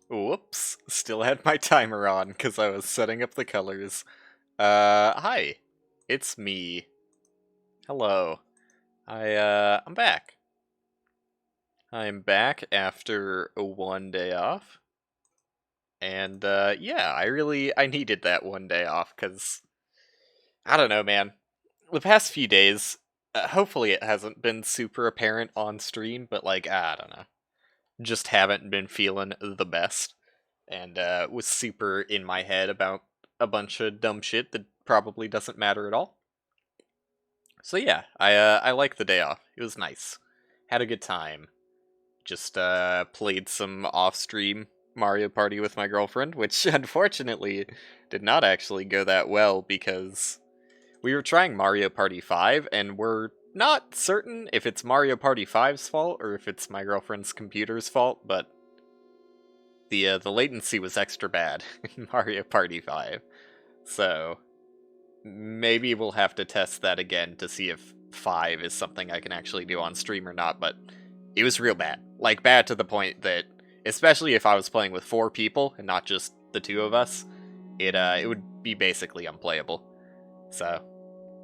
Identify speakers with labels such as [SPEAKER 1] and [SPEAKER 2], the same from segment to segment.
[SPEAKER 1] Whoops, still had my timer on because I was setting up the colors. Hi. It's me. Hello. I'm back. I'm back after one day off. And, yeah, I needed that one day off because, I don't know, man. The past few days, hopefully it hasn't been super apparent on stream, but, like, I don't know. Just haven't been feeling the best. And was super in my head about a bunch of dumb shit that probably doesn't matter at all. So yeah, I like the day off. It was nice. Had a good time. Just played some off-stream Mario Party with my girlfriend, which unfortunately did not actually go that well because we were trying Mario Party 5 and we're not certain if it's Mario Party 5's fault or if it's my girlfriend's computer's fault, but the latency was extra bad in Mario Party 5. So maybe we'll have to test that again to see if 5 is something I can actually do on stream or not, but it was real bad. Like, bad to the point that, especially if I was playing with 4 people and not just the 2 of us, it would be basically unplayable. So,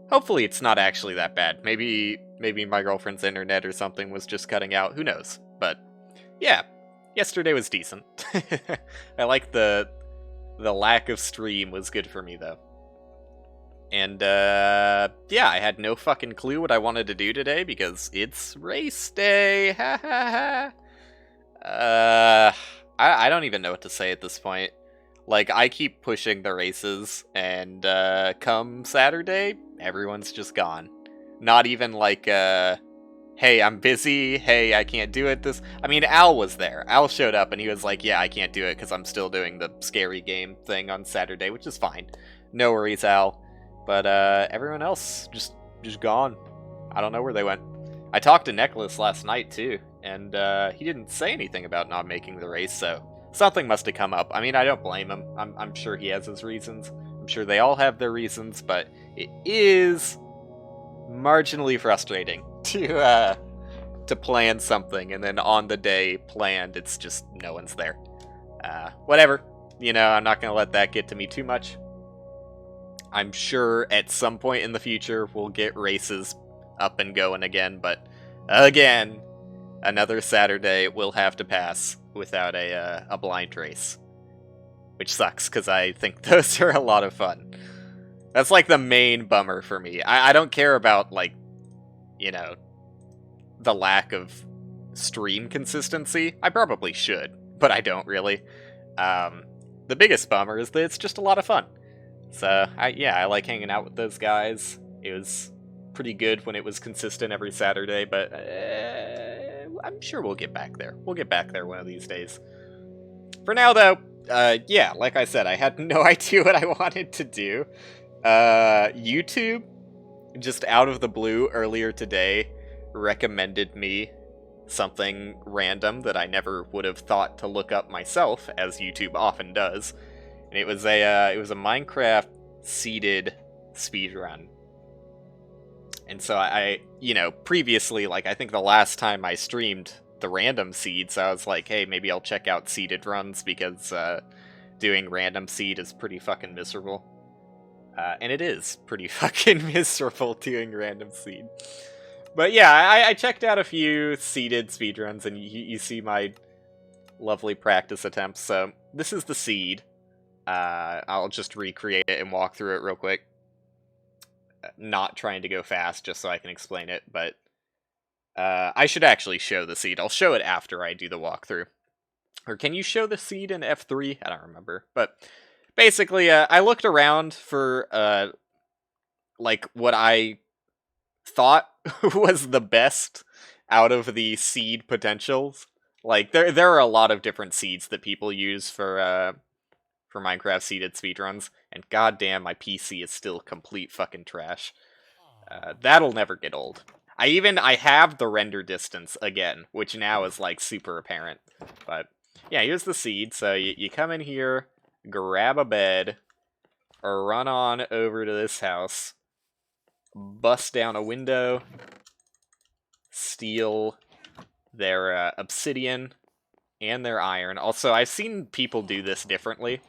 [SPEAKER 1] hopefully it's not actually that bad. Maybe my girlfriend's internet or something was just cutting out, who knows. But, yeah, yesterday was decent. I like the lack of stream was good for me, though. And, yeah, I had no fucking clue what I wanted to do today because it's race day. Ha ha ha. I don't even know what to say at this point. Like, I keep pushing the races, and, come Saturday, everyone's just gone. Not even like, hey, I'm busy, hey, I can't do it I mean, Al was there. Al showed up, and he was like, yeah, I can't do it because I'm still doing the scary game thing on Saturday, which is fine. No worries, Al. But, everyone else, just gone. I don't know where they went. I talked to Nicholas last night, too, and, he didn't say anything about not making the race, so something must have come up. I mean, I don't blame him. I'm sure he has his reasons. I'm sure they all have their reasons, but it is marginally frustrating to plan something and then on the day planned, it's just no one's there. Whatever. You know, I'm not gonna let that get to me too much. I'm sure at some point in the future we'll get races up and going again, but again, another Saturday will have to pass without a blind race. Which sucks, because I think those are a lot of fun. That's like the main bummer for me. I don't care about, like, you know, the lack of stream consistency. I probably should, but I don't really. The biggest bummer is that it's just a lot of fun. So, I like hanging out with those guys. It was pretty good when it was consistent every Saturday, but I'm sure we'll get back there. We'll get back there one of these days. For now, though, yeah, like I said, I had no idea what I wanted to do. YouTube, just out of the blue earlier today, recommended me something random that I never would have thought to look up myself, as YouTube often does. And it was a Minecraft seeded speedrun. And so I, you know, previously, like, I think the last time I streamed the random seeds, I was like, hey, maybe I'll check out seeded runs, because doing random seed is pretty fucking miserable. And it is pretty fucking miserable doing random seed. But yeah, I checked out a few seeded speedruns, and you see my lovely practice attempts. So this is the seed. I'll just recreate it and walk through it real quick. Not trying to go fast, just so I can explain it, but I should actually show the seed. I'll show it after I do the walkthrough. Or can you show the seed in F3? I don't remember. But basically, I looked around for, like, what I thought was the best out of the seed potentials. Like, there are a lot of different seeds that people use for Minecraft seeded speedruns, and goddamn, my PC is still complete fucking trash. That'll never get old. I have the render distance again, which now is, like, super apparent. But, yeah, here's the seed. So you come in here, grab a bed, or run on over to this house, bust down a window, steal their obsidian, And they're iron. Also, I've seen people do this differently.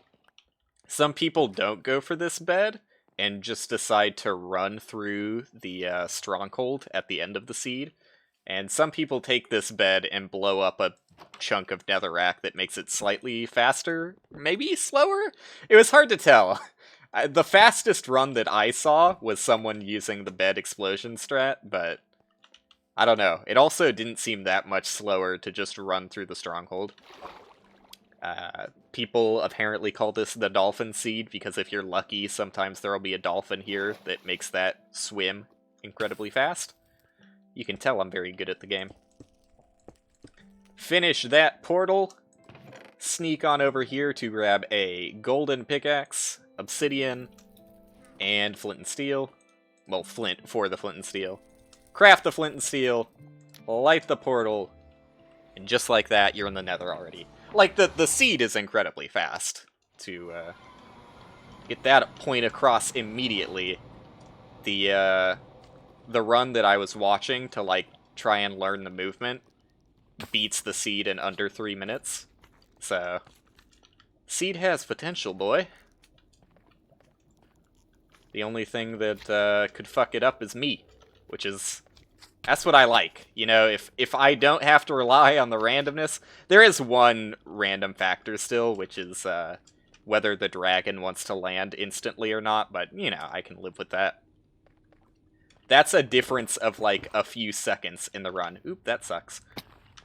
[SPEAKER 1] Some people don't go for this bed and just decide to run through the stronghold at the end of the seed. And some people take this bed and blow up a chunk of netherrack that makes it slightly faster, maybe slower? It was hard to tell. The fastest run that I saw was someone using the bed explosion strat, but I don't know. It also didn't seem that much slower to just run through the stronghold. People apparently call this the dolphin seed, because if you're lucky, sometimes there'll be a dolphin here that makes that swim incredibly fast. You can tell I'm very good at the game. Finish that portal. Sneak on over here to grab a golden pickaxe, obsidian, and flint and steel. Well, flint for the flint and steel. Craft the flint and steel, light the portal, and just like that, you're in the nether already. Like, the seed is incredibly fast. To get that point across immediately, the run that I was watching to, like, try and learn the movement beats the seed in under 3 minutes. So, seed has potential, boy. The only thing that could fuck it up is me, which is... That's what I like. You know, if I don't have to rely on the randomness, there is one random factor still, which is whether the dragon wants to land instantly or not, but, you know, I can live with that. That's a difference of, like, a few seconds in the run. Oop, that sucks.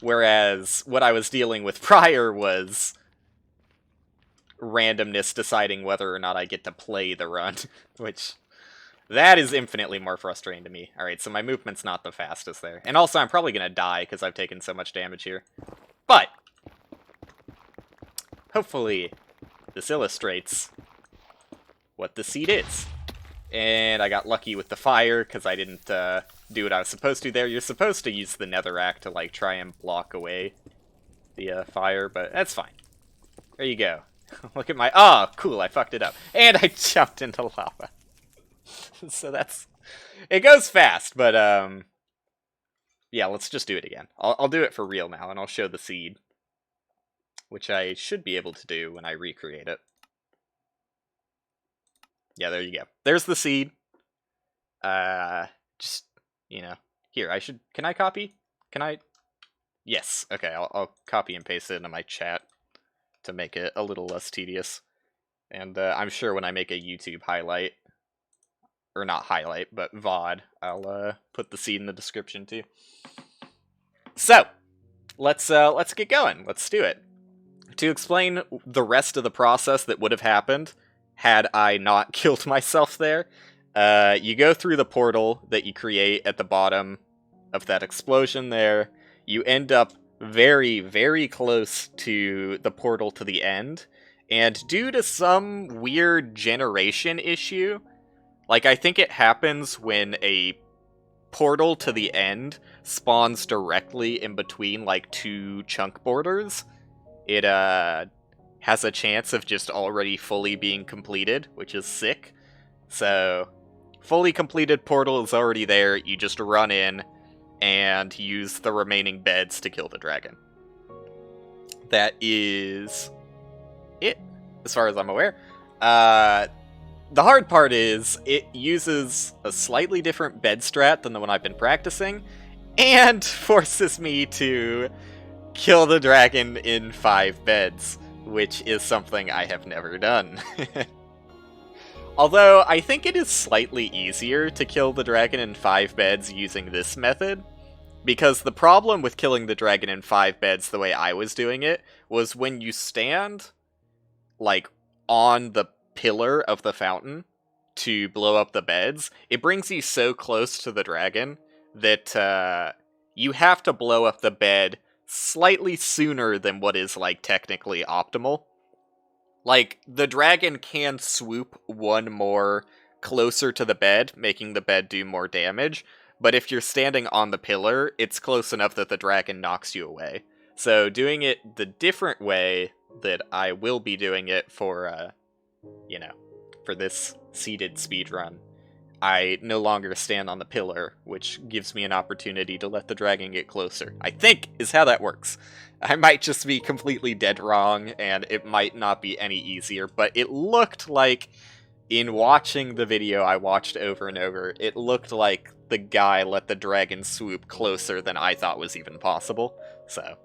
[SPEAKER 1] Whereas what I was dealing with prior was randomness deciding whether or not I get to play the run, which... That is infinitely more frustrating to me. Alright, so my movement's not the fastest there. And also, I'm probably going to die because I've taken so much damage here. But, hopefully, this illustrates what the seed is. And I got lucky with the fire because I didn't do what I was supposed to there. You're supposed to use the netherrack to, like, try and block away the fire, but that's fine. There you go. Look at my... Oh, cool, I fucked it up. And I jumped into lava. So that's... It goes fast, but, yeah, let's just do it again. I'll do it for real now, and I'll show the seed. Which I should be able to do when I recreate it. Yeah, there you go. There's the seed. Just, you know... Here, I should... Can I copy? Can I... Yes, okay, I'll copy and paste it into my chat to make it a little less tedious. And, I'm sure when I make a YouTube highlight... Or not highlight, but VOD. I'll put the seed in the description too. So, let's get going. Let's do it. To explain the rest of the process that would have happened had I not killed myself there, you go through the portal that you create at the bottom of that explosion there. You end up very, very close to the portal to the end, and due to some weird generation issue, like, I think it happens when a portal to the end spawns directly in between, like, two chunk borders. It, has a chance of just already fully being completed, which is sick. So, fully completed portal is already there, you just run in and use the remaining beds to kill the dragon. That is it, as far as I'm aware. The hard part is, it uses a slightly different bed strat than the one I've been practicing, and forces me to kill the dragon in 5 beds, which is something I have never done. Although, I think it is slightly easier to kill the dragon in 5 beds using this method, because the problem with killing the dragon in 5 beds the way I was doing it was when you stand, like, on the pillar of the fountain to blow up the beds, it brings you so close to the dragon that you have to blow up the bed slightly sooner than what is, like, technically optimal. Like, the dragon can swoop one more closer to the bed, making the bed do more damage, but if you're standing on the pillar, it's close enough that the dragon knocks you away. So doing it the different way that I will be doing it for, you know, for this seeded speedrun, I no longer stand on the pillar, which gives me an opportunity to let the dragon get closer. I think is how that works. I might just be completely dead wrong, and it might not be any easier, but it looked like, in watching the video I watched over and over, it looked like the guy let the dragon swoop closer than I thought was even possible. So,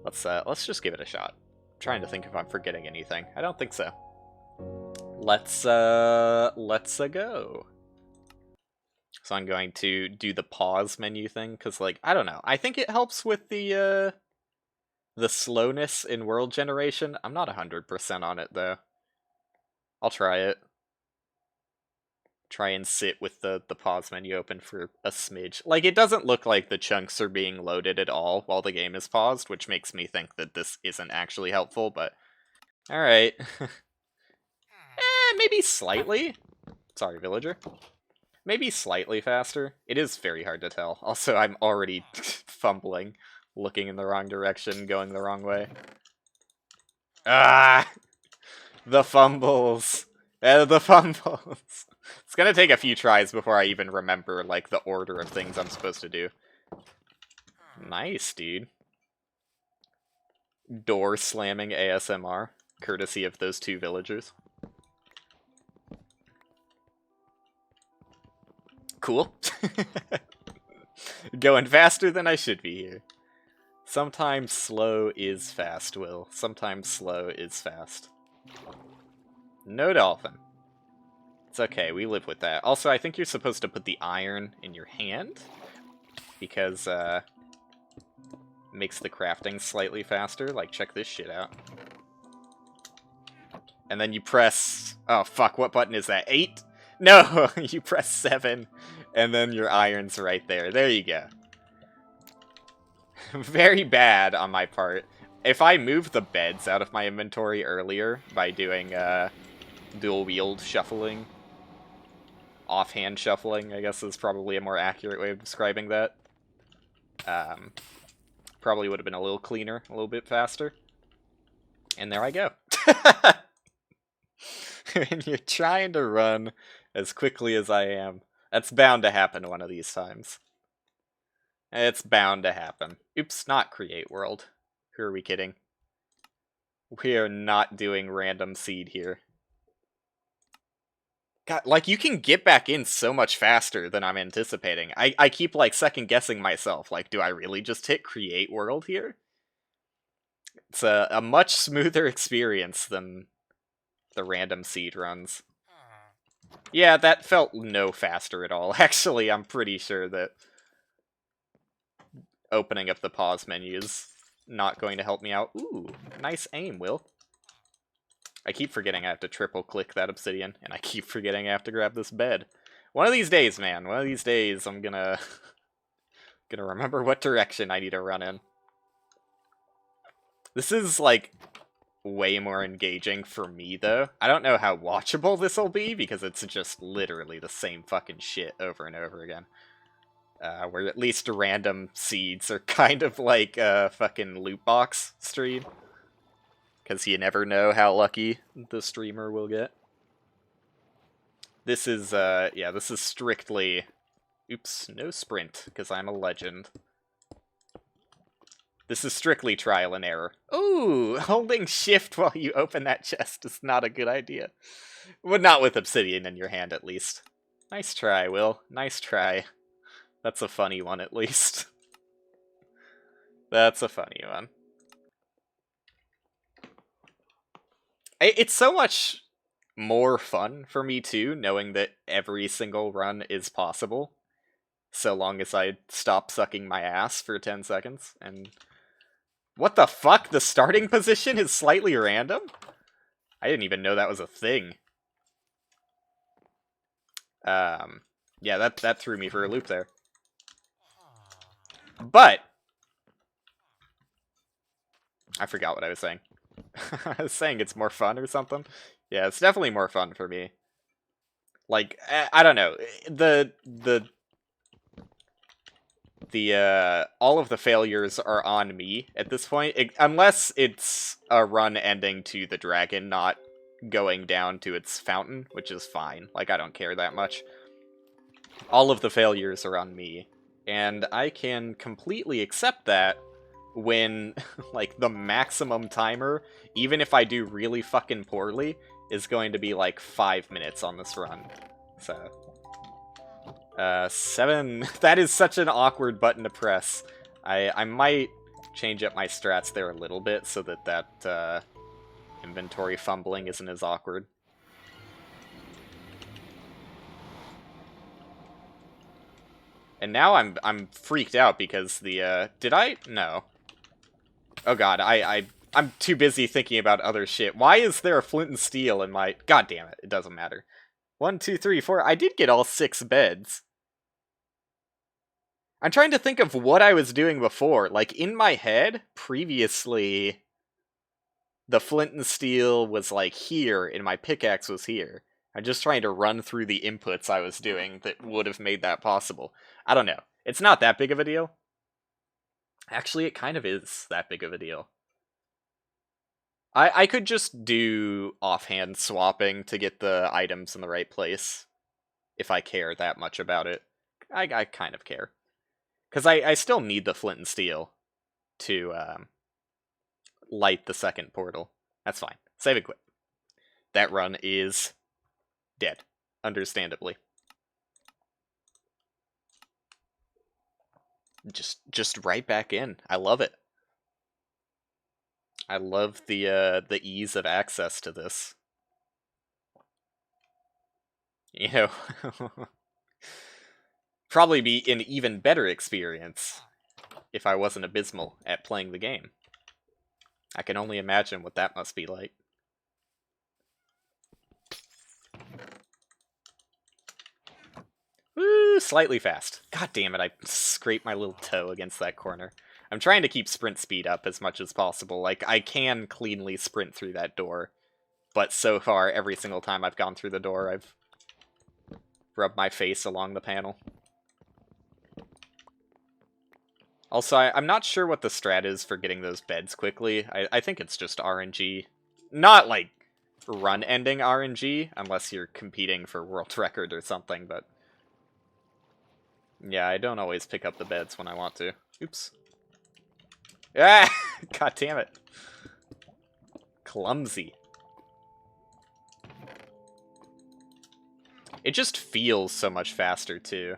[SPEAKER 1] let's just give it a shot. I'm trying to think if I'm forgetting anything. I don't think so. Let's go. So I'm going to do the pause menu thing, because, like, I don't know. I think it helps with the slowness in world generation. I'm not 100% on it, though. I'll try it. Try and sit with the pause menu open for a smidge. Like, it doesn't look like the chunks are being loaded at all while the game is paused, which makes me think that this isn't actually helpful, but... Alright. Maybe slightly. Sorry, villager. Maybe slightly faster. It is very hard to tell. Also, I'm already fumbling, looking in the wrong direction, going the wrong way. Ah! The fumbles! The fumbles! It's gonna take a few tries before I even remember, like, the order of things I'm supposed to do. Nice, dude. Door slamming ASMR, courtesy of those two villagers. Cool. Going faster than I should be here. Sometimes slow is fast, Will. Sometimes slow is fast. No dolphin. It's okay, we live with that. Also, I think you're supposed to put the iron in your hand, because, makes the crafting slightly faster. Like, check this shit out. And then you press... Oh, fuck, what button is that? 8? No! You press 7, and then your iron's right there. There you go. Very bad on my part. If I move the beds out of my inventory earlier by doing, dual-wield shuffling, offhand shuffling, I guess is probably a more accurate way of describing that. Probably would have been a little cleaner, a little bit faster. And there I go. And you're trying to run as quickly as I am. That's bound to happen one of these times. It's bound to happen. Oops, not create world. Who are we kidding? We are not doing random seed here. God, like, you can get back in so much faster than I'm anticipating. I keep, like, second-guessing myself. Like, do I really just hit create world here? It's a much smoother experience than the random seed runs. Yeah, that felt no faster at all. Actually, I'm pretty sure that opening up the pause menu is not going to help me out. Ooh, nice aim, Will. I keep forgetting I have to triple-click that obsidian, and I keep forgetting I have to grab this bed. One of these days, man. One of these days, I'm gonna remember what direction I need to run in. This is, like, way more engaging for me, though. I don't know how watchable this will be, because it's just literally the same fucking shit over and over again. Where at least random seeds are kind of like a fucking loot box stream. Because you never know how lucky the streamer will get. This is, yeah, this is strictly... Oops, no sprint, because I'm a legend. This is strictly trial and error. Ooh, holding shift while you open that chest is not a good idea. Well, not with obsidian in your hand, at least. Nice try, Will. Nice try. That's a funny one, at least. That's a funny one. It's so much more fun for me, too, knowing that every single run is possible. So long as I stop sucking my ass for 10 seconds. And what the fuck? The starting position is slightly random? I didn't even know that was a thing. Yeah, that threw me for a loop there. But I forgot what I was saying. I was saying it's more fun or something. Yeah, it's definitely more fun for me. Like, I don't know. All of the failures are on me at this point. Unless it's a run ending to the dragon not going down to its fountain, which is fine. Like, I don't care that much. all of the failures are on me. And I can completely accept that when, like, the maximum timer, even if I do really fucking poorly, is going to be, like, 5 minutes on this run. So... 7... That is such an awkward button to press. I might change up my strats there a little bit so that inventory fumbling isn't as awkward. And now I'm freaked out because the, did I? No. Oh god, I'm too busy thinking about other shit. Why is there a flint and steel in my... God damn it, it doesn't matter. 1, 2, 3, 4. I did get all 6 beds. I'm trying to think of what I was doing before. Like, in my head, previously, the flint and steel was, like, here, and my pickaxe was here. I'm just trying to run through the inputs I was doing that would have made that possible. I don't know. It's not that big of a deal. Actually, it kind of is that big of a deal. I could just do offhand swapping to get the items in the right place. If I care that much about it. I kind of care. Because I still need the flint and steel to light the second portal. That's fine. Save and quit. That run is dead. Understandably. Just right back in. I love it. I love the ease of access to this. You know, probably be an even better experience if I wasn't abysmal at playing the game. I can only imagine what that must be like. Woo, slightly fast. God damn it, I scraped my little toe against that corner. I'm trying to keep sprint speed up as much as possible. Like, I can cleanly sprint through that door. But so far, every single time I've gone through the door, I've rubbed my face along the panel. Also, I'm not sure what the strat is for getting those beds quickly. I think it's just RNG. Not, like, run-ending RNG, unless you're competing for world record or something, but... Yeah, I don't always pick up the beds when I want to. Oops. Ah! God damn it. Clumsy. It just feels so much faster, too.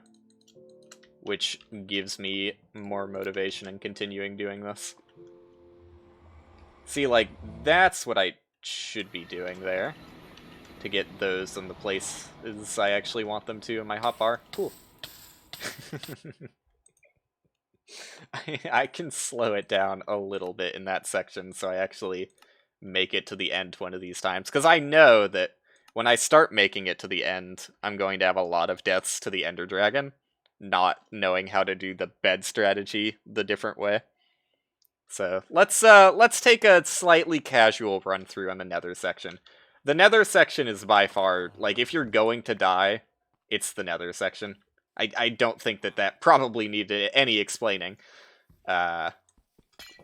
[SPEAKER 1] Which gives me more motivation in continuing doing this. See, like, that's what I should be doing there. To get those in the places I actually want them to in my hotbar. Cool. I can slow it down a little bit in that section so I actually make it to the end one of these times. Because I know that when I start making it to the end, I'm going to have a lot of deaths to the Ender Dragon, not knowing how to do the bed strategy the different way. So let's take a slightly casual run through on the Nether section. The Nether section is by far, like, if you're going to die, it's the Nether section. I don't think that probably needed any explaining. There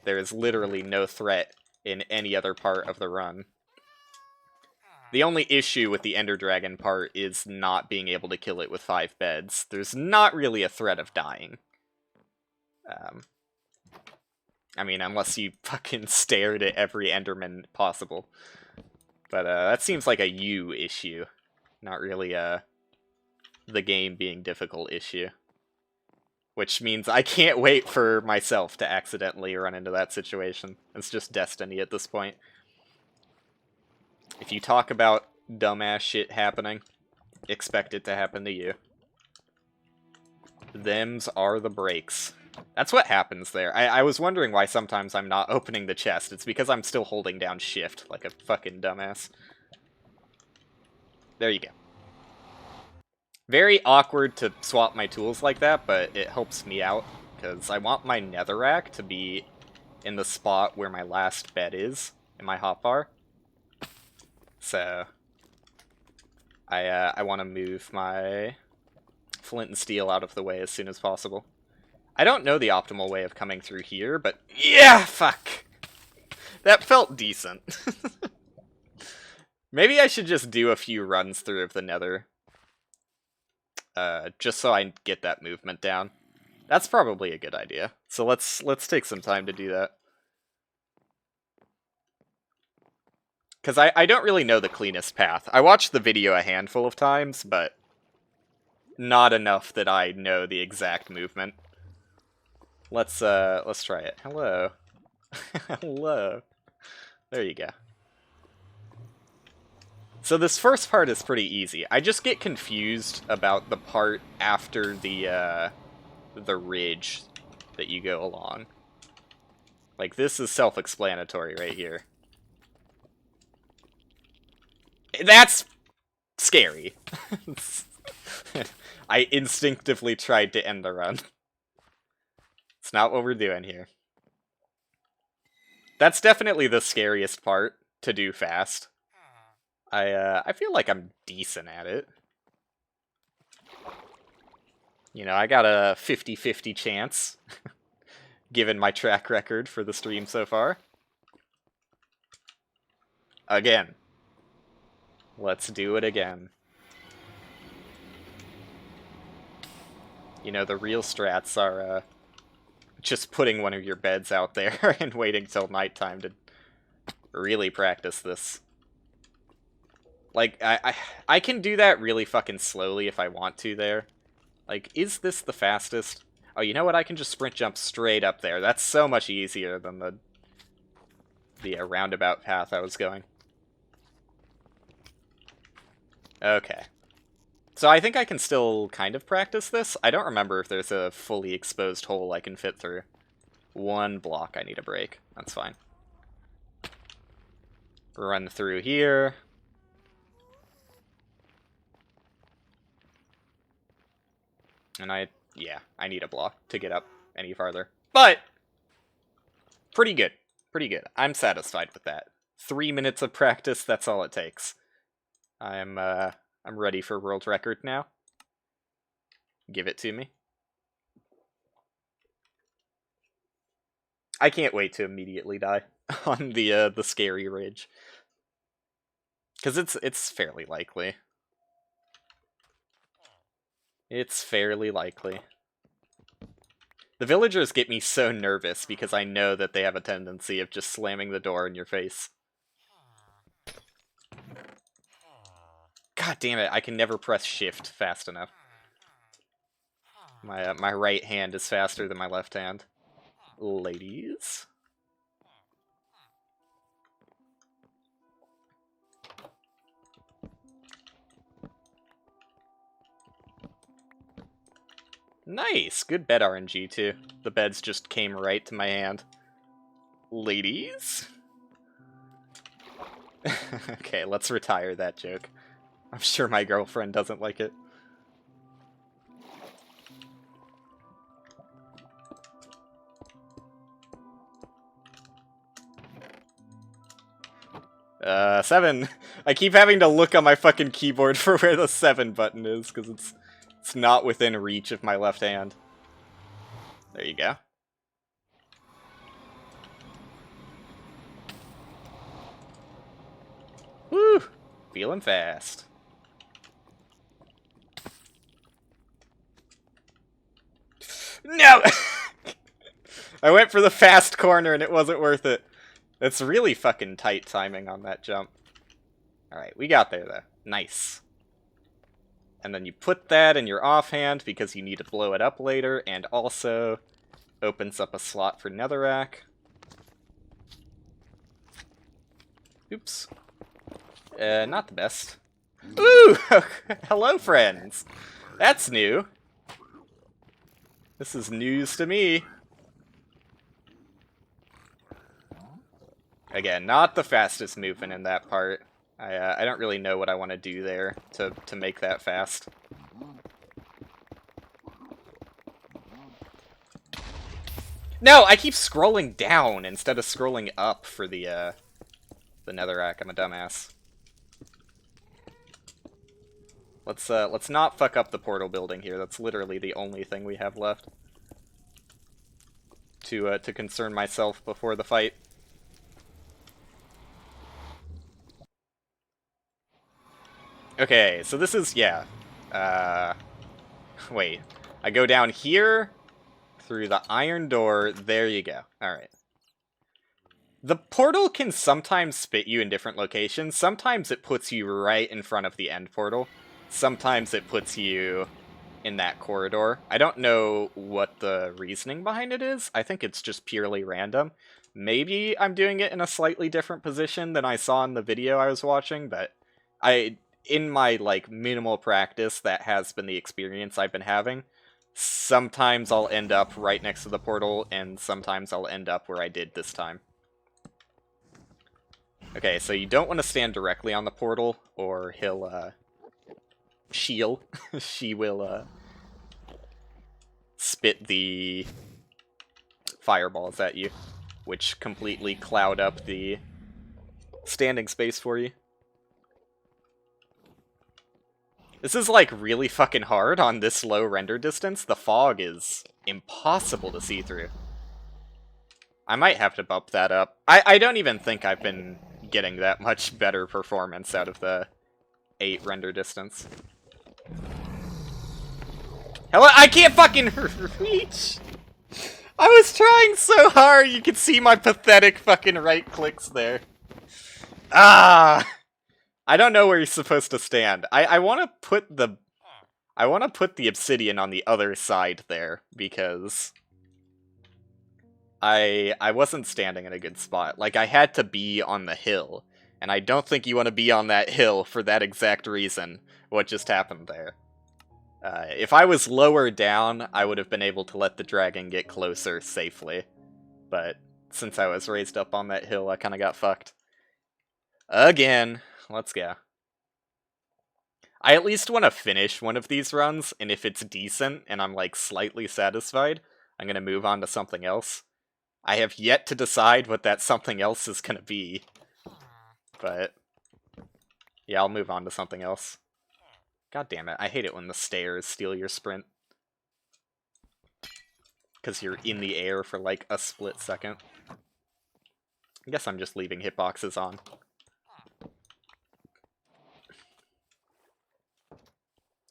[SPEAKER 1] is literally no threat in any other part of the run. The only issue with the Ender Dragon part is not being able to kill it with 5 beds. There's not really a threat of dying. I mean, unless you fucking stared at every Enderman possible. But that seems like a you issue, not really the game being difficult issue. Which means I can't wait for myself to accidentally run into that situation. It's just destiny at this point. If you talk about dumbass shit happening, expect it to happen to you. Thems are the breaks. That's what happens there. I was wondering why sometimes I'm not opening the chest. It's because I'm still holding down shift like a fucking dumbass. There you go. Very awkward to swap my tools like that, but it helps me out, because I want my netherrack to be in the spot where my last bed is, in my hotbar. So, I want to move my flint and steel out of the way as soon as possible. I don't know the optimal way of coming through here, but yeah, fuck! That felt decent. Maybe I should just do a few runs through of the nether. just so I get that movement down. That's probably a good idea. So let's take some time to do that. Because I don't really know the cleanest path. I watched the video a handful of times, but not enough that I know the exact movement. Let's try it. Hello. Hello. There you go. So this first part is pretty easy. I just get confused about the part after the ridge that you go along. Like, this is self-explanatory right here. That's scary. I instinctively tried to end the run. It's not what we're doing here. That's definitely the scariest part to do fast. I feel like I'm decent at it. You know, I got a 50-50 chance, given my track record for the stream so far. Again. Let's do it again. You know, the real strats are, just putting one of your beds out there and waiting till nighttime to really practice this. Like, I can do that really fucking slowly if I want to there. Like, is this the fastest? Oh, you know what? I can just sprint jump straight up there. That's so much easier than the roundabout path I was going. Okay. So I think I can still kind of practice this. I don't remember if there's a fully exposed hole I can fit through. One block I need a break. That's fine. Run through here. And I need a block to get up any farther. But pretty good. Pretty good. I'm satisfied with that. 3 minutes of practice, that's all it takes. I'm ready for world record now. Give it to me. I can't wait to immediately die on the scary ridge. Cuz it's fairly likely. It's fairly likely. The villagers get me so nervous because I know that they have a tendency of just slamming the door in your face. God damn it, I can never press shift fast enough. My right hand is faster than my left hand. Ladies. Nice! Good bed RNG, too. The beds just came right to my hand. Ladies? Okay, let's retire that joke. I'm sure my girlfriend doesn't like it. Seven! I keep having to look on my fucking keyboard for where the 7 button is, because it's not within reach of my left hand. There you go. Woo! Feeling fast. No! I went for the fast corner and it wasn't worth it. It's really fucking tight timing on that jump. Alright, we got there though. Nice. And then you put that in your offhand because you need to blow it up later, and also opens up a slot for netherrack. Oops. Not the best. Ooh! Hello, friends! That's new. This is news to me. Again, not the fastest movement in that part. I don't really know what I want to do there to make that fast. No, I keep scrolling down instead of scrolling up for the netherrack. I'm a dumbass. Let's not fuck up the portal building here. That's literally the only thing we have left to concern myself before the fight. Okay, so this is, yeah. Wait. I go down here, through the iron door, there you go. Alright. The portal can sometimes spit you in different locations. Sometimes it puts you right in front of the end portal. Sometimes it puts you in that corridor. I don't know what the reasoning behind it is. I think it's just purely random. Maybe I'm doing it in a slightly different position than I saw in the video I was watching, but in my, like, minimal practice, that has been the experience I've been having. Sometimes I'll end up right next to the portal, and sometimes I'll end up where I did this time. Okay, so you don't want to stand directly on the portal, or he'll, she will, spit the fireballs at you, which completely cloud up the standing space for you. This is, like, really fucking hard on this low render distance. The fog is impossible to see through. I might have to bump that up. I don't even think I've been getting that much better performance out of the 8 render distance. Hello? I can't fucking reach! I was trying so hard, you could see my pathetic fucking right clicks there. Ah! I don't know where you're supposed to stand. I want to put the... I want to put the obsidian on the other side there, because... I wasn't standing in a good spot. Like, I had to be on the hill. And I don't think you want to be on that hill for that exact reason, what just happened there. If I was lower down, I would have been able to let the dragon get closer safely. But since I was raised up on that hill, I kind of got fucked. Again. Let's go. I at least want to finish one of these runs, and if it's decent and I'm, like, slightly satisfied, I'm going to move on to something else. I have yet to decide what that something else is going to be. But, yeah, I'll move on to something else. God damn it, I hate it when the stairs steal your sprint. Because you're in the air for, like, a split second. I guess I'm just leaving hitboxes on.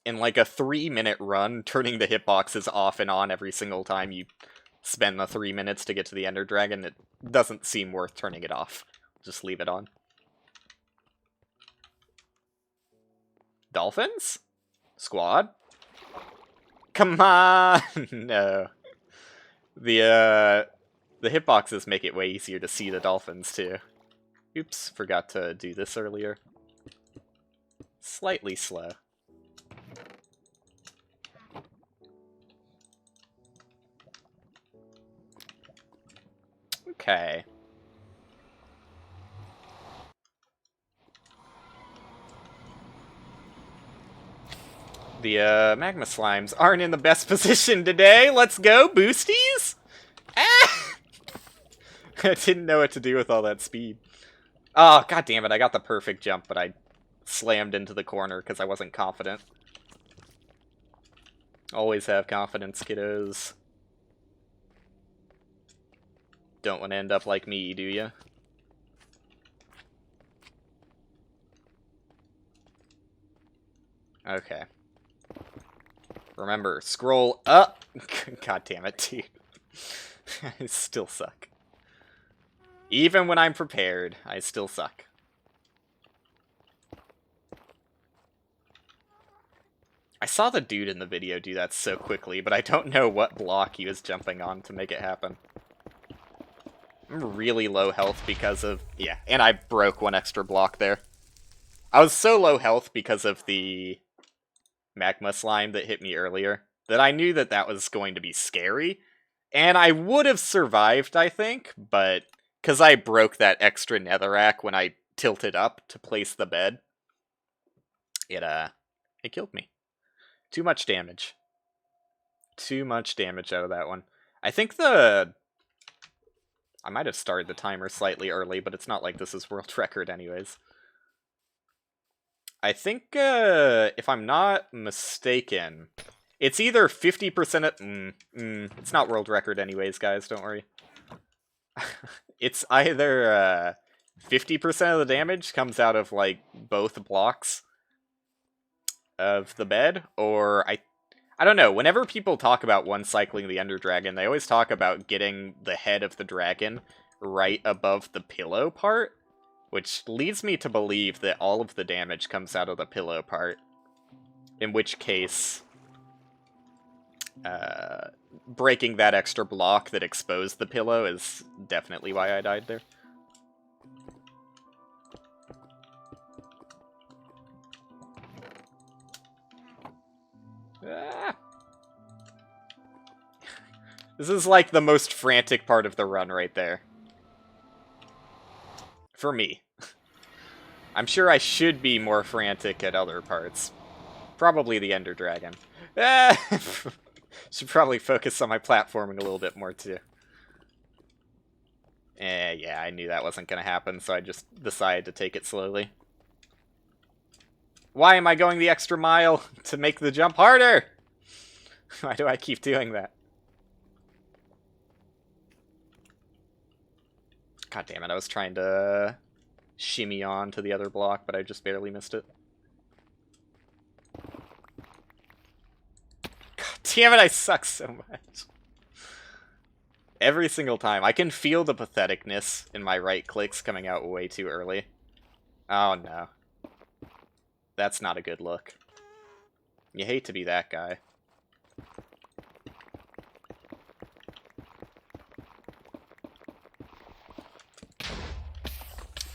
[SPEAKER 1] In, like, a 3-minute run, turning the hitboxes off and on every single time you spend the 3 minutes to get to the Ender Dragon, it doesn't seem worth turning it off. Just leave it on. Dolphins? Squad? Come on! No. The hitboxes make it way easier to see the dolphins, too. Oops, forgot to do this earlier. Slightly slow. Okay. The magma slimes aren't in the best position today. Let's go, boosties! Ah! I didn't know what to do with all that speed. Oh, god damn it, I got the perfect jump, but I slammed into the corner because I wasn't confident. Always have confidence, kiddos. Don't want to end up like me, do ya? Okay. Remember, scroll up! God damn it, dude. I still suck. Even when I'm prepared, I still suck. I saw the dude in the video do that so quickly, but I don't know what block he was jumping on to make it happen. I'm really low health because of... Yeah, and I broke one extra block there. I was so low health because of the magma slime that hit me earlier that I knew that that was going to be scary. And I would have survived, I think, but because I broke that extra netherrack when I tilted up to place the bed, it killed me. Too much damage. Too much damage out of that one. I think I might have started the timer slightly early, but it's not like this is world record anyways. I think, if I'm not mistaken, it's either 50% it's not world record anyways, guys, don't worry. It's either, 50% of the damage comes out of, like, both blocks of the bed, or I don't know, whenever people talk about one-cycling the Ender Dragon, they always talk about getting the head of the dragon right above the pillow part, which leads me to believe that all of the damage comes out of the pillow part. In which case, breaking that extra block that exposed the pillow is definitely why I died there. Ah. This is like the most frantic part of the run right there. For me. I'm sure I should be more frantic at other parts. Probably the Ender Dragon. Ah! Should probably focus on my platforming a little bit more too. Yeah, I knew that wasn't gonna happen, so I just decided to take it slowly. Why am I going the extra mile? To make the jump harder! Why do I keep doing that? God damn it, I was trying to shimmy on to the other block, but I just barely missed it. God damn it, I suck so much. Every single time. I can feel the patheticness in my right clicks coming out way too early. Oh no. That's not a good look. You hate to be that guy.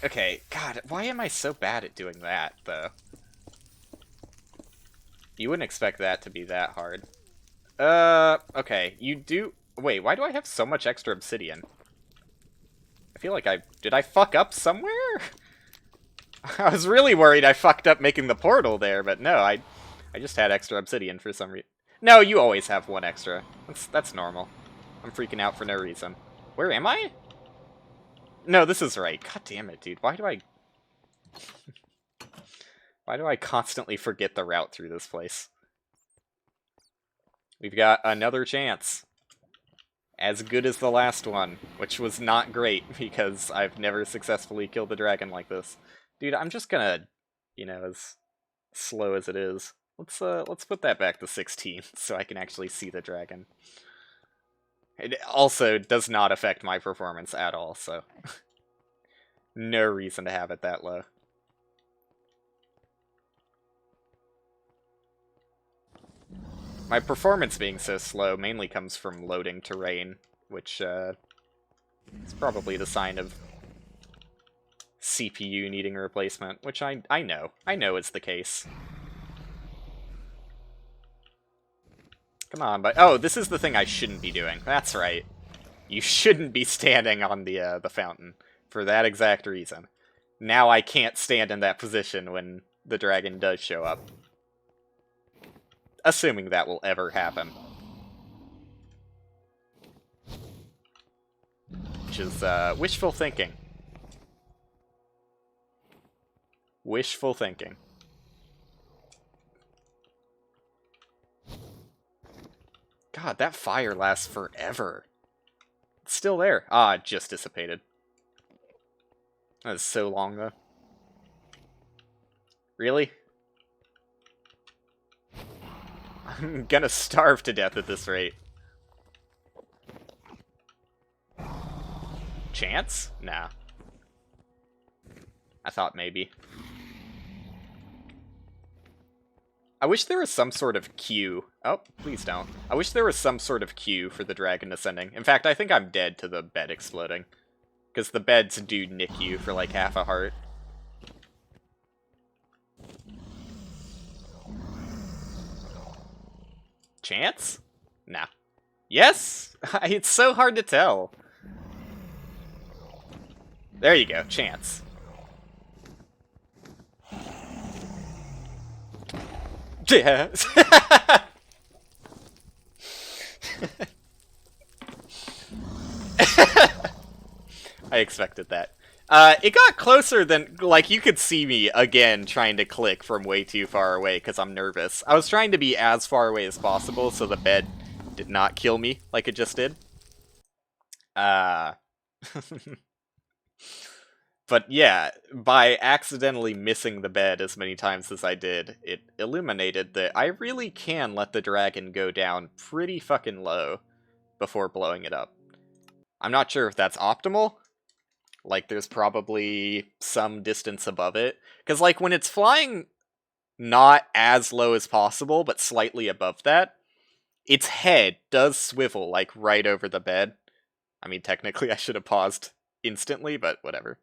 [SPEAKER 1] Okay, God, why am I so bad at doing that, though? You wouldn't expect that to be that hard. Okay, you do... Wait, why do I have so much extra obsidian? I feel like did I fuck up somewhere? I was really worried I fucked up making the portal there, but no, I just had extra obsidian for some reason. No, you always have one extra. That's normal. I'm freaking out for no reason. Where am I? No, this is right. God damn it, dude. Why do I... Why do I constantly forget the route through this place? We've got another chance. As good as the last one, which was not great, because I've never successfully killed the dragon like this. Dude, I'm just gonna, you know, as slow as it is. Let's put that back to 16, so I can actually see the dragon. It also does not affect my performance at all, so... no reason to have it that low. My performance being so slow mainly comes from loading terrain, which is probably the sign of CPU needing a replacement, which I know is the case. Come on, but oh, this is the thing I shouldn't be doing. That's right. You shouldn't be standing on the fountain for that exact reason. Now I can't stand in that position when the dragon does show up. Assuming that will ever happen. Which is, wishful thinking. Wishful thinking. God, that fire lasts forever. It's still there. Ah, it just dissipated. That was so long, though. Really? I'm gonna starve to death at this rate. Chance? Nah. I thought maybe. I wish there was some sort of queue. Oh, please don't. I wish there was some sort of queue for the dragon ascending. In fact, I think I'm dead to the bed exploding. Because the beds do nick you for like half a heart. Chance? Nah. Yes? It's so hard to tell. There you go, chance. Yes. I expected that. It got closer than, like, you could see me, again, trying to click from way too far away, because I'm nervous. I was trying to be as far away as possible, so the bed did not kill me, like it just did. But yeah, by accidentally missing the bed as many times as I did, it illuminated that I really can let the dragon go down pretty fucking low before blowing it up. I'm not sure if that's optimal. Like, there's probably some distance above it. Because, like, when it's flying not as low as possible, but slightly above that, its head does swivel, like, right over the bed. I mean, technically I should have paused instantly, but whatever.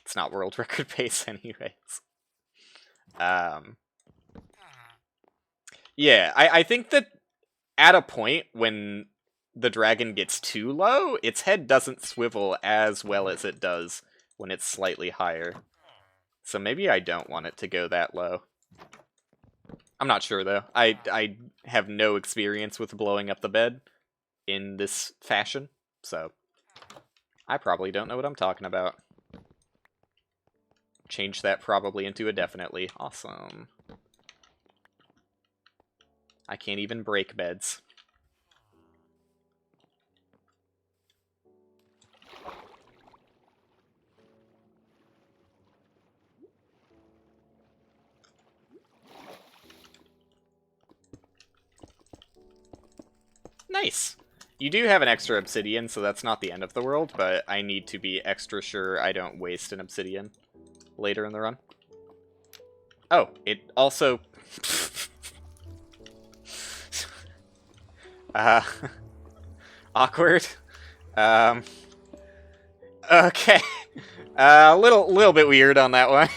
[SPEAKER 1] It's not world record pace anyways. Yeah, I think that at a point when the dragon gets too low, its head doesn't swivel as well as it does when it's slightly higher. So maybe I don't want it to go that low. I'm not sure, though. I have no experience with blowing up the bed in this fashion, so I probably don't know what I'm talking about. Change that probably into a definitely. Awesome. I can't even break beds. Nice! You do have an extra obsidian, so that's not the end of the world, but I need to be extra sure I don't waste an obsidian later in the run. Oh, it also... awkward. Okay. A little bit weird on that one.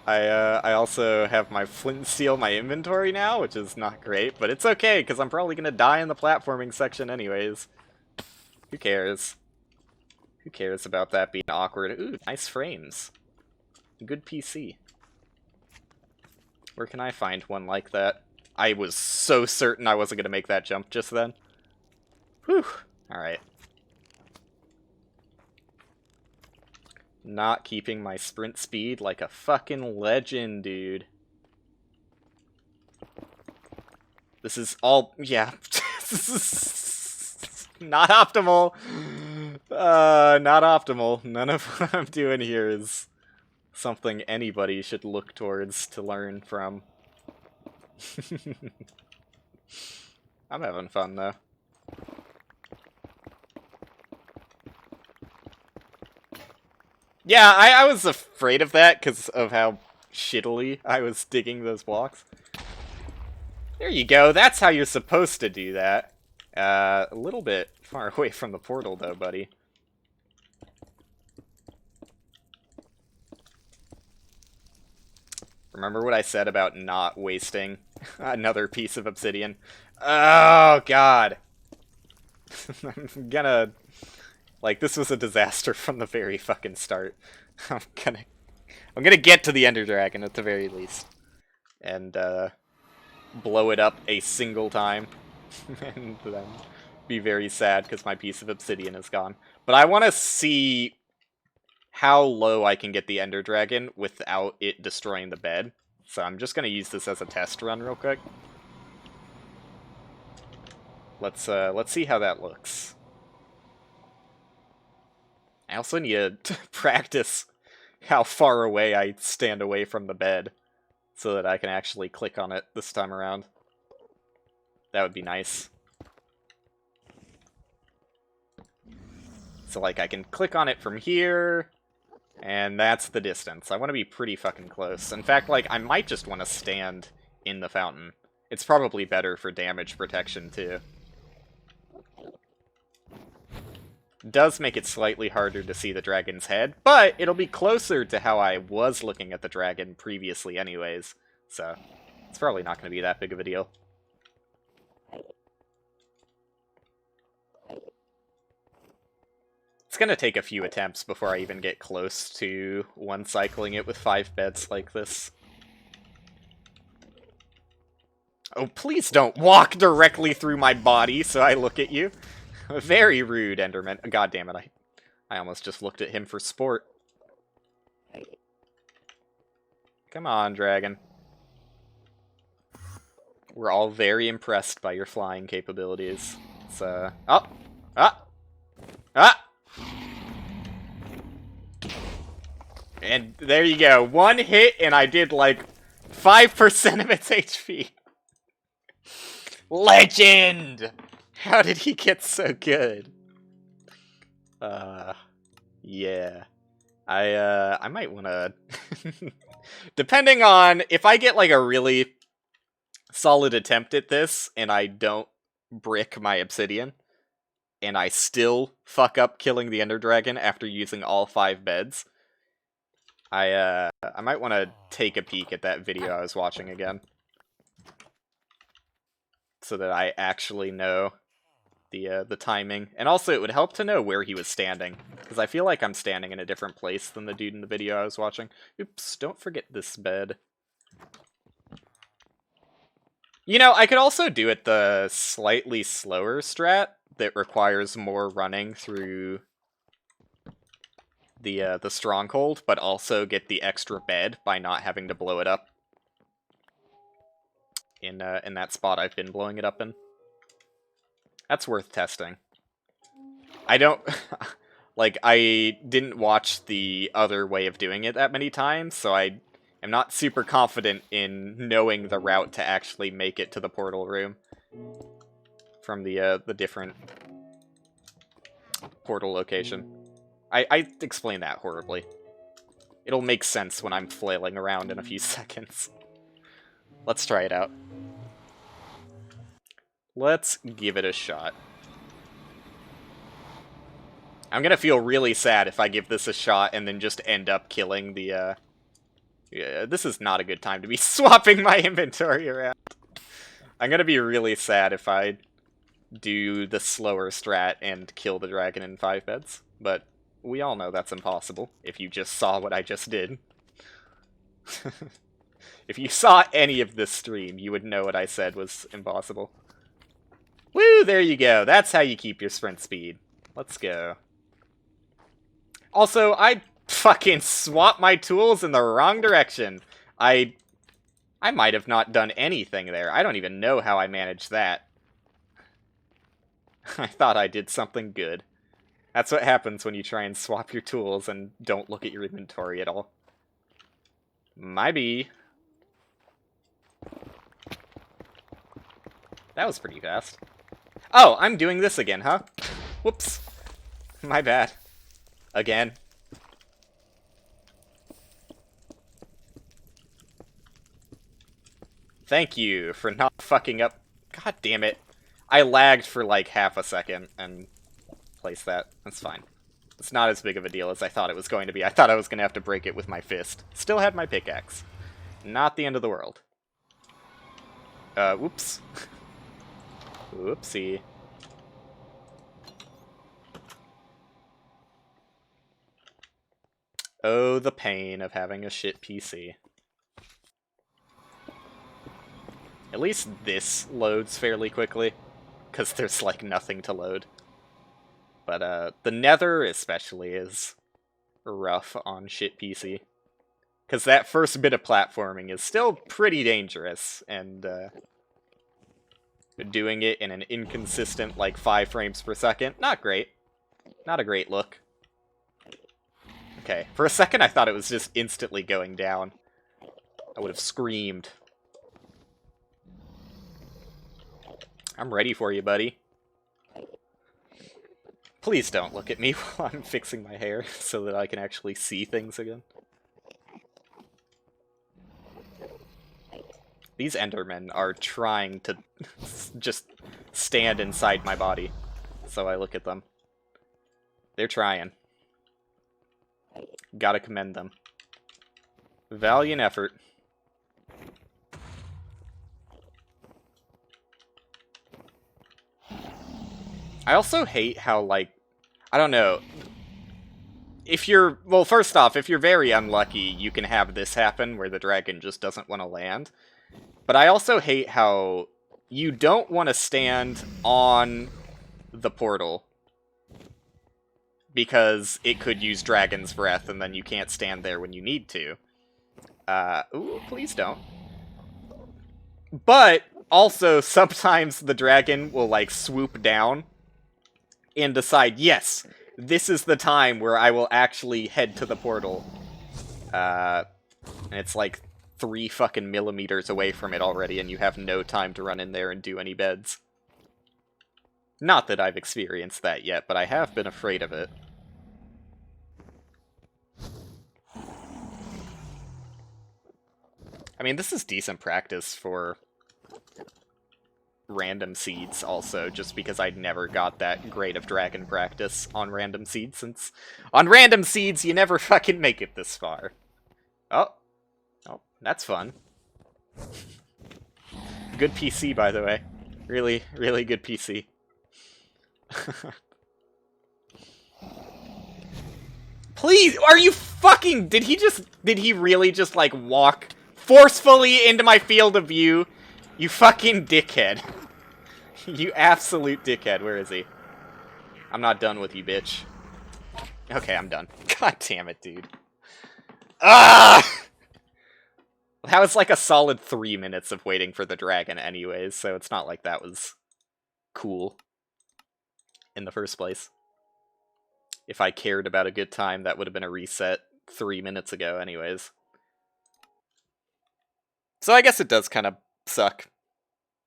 [SPEAKER 1] I also have my flint and steel in my inventory now, which is not great, but it's okay, because I'm probably going to die in the platforming section anyways. Who cares? Who cares about that being awkward? Ooh, nice frames. Good PC. Where can I find one like that? I was so certain I wasn't going to make that jump just then. Whew. Alright. Not keeping my sprint speed like a fucking legend, dude. This is all... yeah. This is not optimal. Not optimal. None of what I'm doing here is something anybody should look towards to learn from. I'm having fun, though. Yeah, I was afraid of that because of how shittily I was digging those blocks. There you go, that's how you're supposed to do that. A little bit far away from the portal, though, buddy. Remember what I said about not wasting another piece of obsidian? Oh, God. I'm gonna... like, this was a disaster from the very fucking start. I'm gonna get to the Ender Dragon at the very least. And, blow it up a single time. And then be very sad because my piece of obsidian is gone. But I want to see how low I can get the Ender Dragon without it destroying the bed. So I'm just going to use this as a test run real quick. Let's see how that looks. I also need to practice how far away I stand away from the bed so that I can actually click on it this time around. That would be nice. So, like, I can click on it from here, and that's the distance. I want to be pretty fucking close. In fact, like, I might just want to stand in the fountain. It's probably better for damage protection, too. Does make it slightly harder to see the dragon's head, but it'll be closer to how I was looking at the dragon previously anyways, so it's probably not going to be that big of a deal. It's going to take a few attempts before I even get close to one-cycling it with 5 beds like this. Oh, please don't walk directly through my body so I look at you. Very rude, Enderman. God damn it, I almost just looked at him for sport. Come on, dragon. We're all very impressed by your flying capabilities. It's, oh! Ah! Ah! And there you go. One hit, and I did like 5% of its HP. Legend! How did he get so good? Yeah. I might want to... Depending on... If I get, like, a really solid attempt at this, and I don't brick my obsidian, and I still fuck up killing the Ender Dragon after using all 5 beds, I might want to take a peek at that video I was watching again. So that I actually know the timing. And also, it would help to know where he was standing. Because I feel like I'm standing in a different place than the dude in the video I was watching. Oops, don't forget this bed. You know, I could also do it the slightly slower strat that requires more running through the stronghold, but also get the extra bed by not having to blow it up in that spot I've been blowing it up in. That's worth testing. I don't... like, I didn't watch the other way of doing it that many times, so I am not super confident in knowing the route to actually make it to the portal room from the different portal location. I explain that horribly. It'll make sense when I'm flailing around in a few seconds. Let's try it out. Let's give it a shot. I'm gonna feel really sad if I give this a shot and then just end up killing the, Yeah, this is not a good time to be swapping my inventory around. I'm gonna be really sad if I do the slower strat and kill the dragon in 5 beds, but we all know that's impossible, if you just saw what I just did. If you saw any of this stream, you would know what I said was impossible. Woo, there you go. That's how you keep your sprint speed. Let's go. Also, I fucking swapped my tools in the wrong direction. I might have not done anything there. I don't even know how I managed that. I thought I did something good. That's what happens when you try and swap your tools and don't look at your inventory at all. Maybe. That was pretty fast. Oh, I'm doing this again, huh? Whoops. My bad. Again. Thank you for not fucking up. God damn it. I lagged for like half a second and placed that. That's fine. It's not as big of a deal as I thought it was going to be. I thought I was going to have to break it with my fist. Still had my pickaxe. Not the end of the world. Whoops. Whoopsie. Oh, the pain of having a shit PC. At least this loads fairly quickly, because there's, like, nothing to load. But, the Nether especially is rough on shit PC. Because that first bit of platforming is still pretty dangerous, and, doing it in an inconsistent, like, 5 frames per second, not great. Not a great look. Okay, for a second I thought it was just instantly going down. I would have screamed. I'm ready for you, buddy. Please don't look at me while I'm fixing my hair so that I can actually see things again. These Endermen are trying to just stand inside my body, so I look at them. They're trying. Gotta commend them. Valiant effort. I also hate how, like, I don't know. If you're, well, first off, if you're very unlucky, you can have this happen where the dragon just doesn't want to land. But I also hate how you don't want to stand on the portal because it could use Dragon's Breath and then you can't stand there when you need to. Ooh, please don't. But also, sometimes the dragon will, like, swoop down and decide, yes, this is the time where I will actually head to the portal. And it's like 3 fucking millimeters away from it already, and you have no time to run in there and do any beds. Not that I've experienced that yet, but I have been afraid of it. I mean, this is decent practice for random seeds also, just because I never got that great of dragon practice on random seeds, since on random seeds you never fucking make it this far. Oh, that's fun. Good PC, by the way. Really, really good PC. Please, are you fucking... Did he really just, like, walk forcefully into my field of view? You fucking dickhead. You absolute dickhead. Where is he? I'm not done with you, bitch. Okay, I'm done. God damn it, dude. Ah! That was like a solid 3 minutes of waiting for the dragon anyways, so it's not like that was cool in the first place. If I cared about a good time, that would have been a reset 3 minutes ago anyways. So I guess it does kind of suck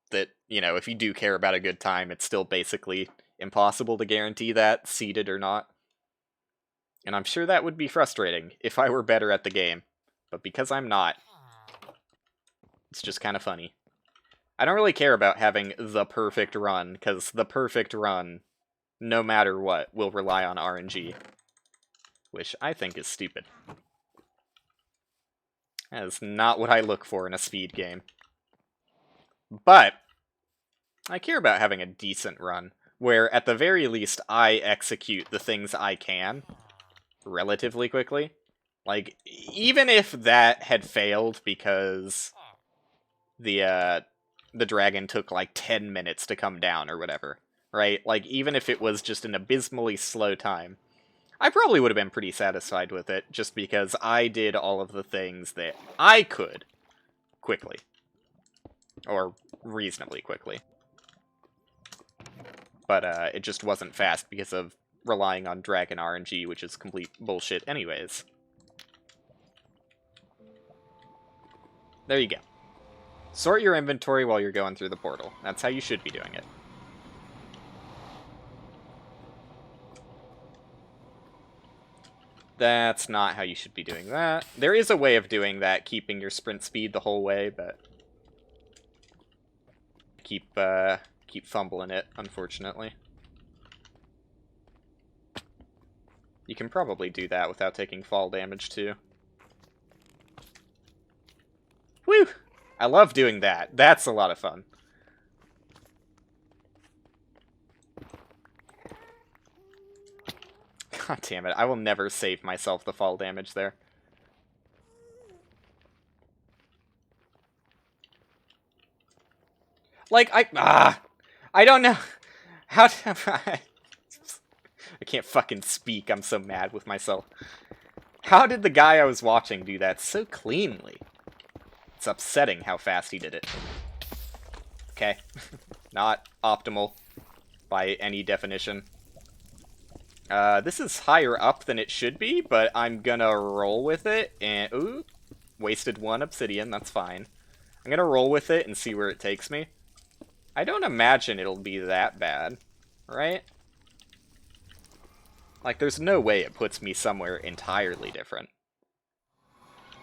[SPEAKER 1] that, you know, if you do care about a good time, it's still basically impossible to guarantee that, seeded or not. And I'm sure that would be frustrating if I were better at the game. But because I'm not, it's just kind of funny. I don't really care about having the perfect run, because the perfect run, no matter what, will rely on RNG. Which I think is stupid. That is not what I look for in a speed game. But I care about having a decent run, where at the very least I execute the things I can relatively quickly. Like, even if that had failed because the dragon took like 10 minutes to come down or whatever, right? Like, even if it was just an abysmally slow time, I probably would have been pretty satisfied with it, just because I did all of the things that I could quickly. Or reasonably quickly. But it just wasn't fast because of relying on dragon RNG, which is complete bullshit anyways. There you go. Sort your inventory while you're going through the portal. That's how you should be doing it. That's not how you should be doing that. There is a way of doing that, keeping your sprint speed the whole way, but keep fumbling it, unfortunately. You can probably do that without taking fall damage, too. Woo! I love doing that. That's a lot of fun. God damn it, I will never save myself the fall damage there. Like, I don't know how to... I can't fucking speak, I'm so mad with myself. How did the guy I was watching do that so cleanly? It's upsetting how fast he did it. Okay. Not optimal by any definition. This is higher up than it should be, but I'm gonna roll with it, and... Ooh! Wasted 1 obsidian, that's fine. I'm gonna roll with it and see where it takes me. I don't imagine it'll be that bad, right? Like, there's no way it puts me somewhere entirely different.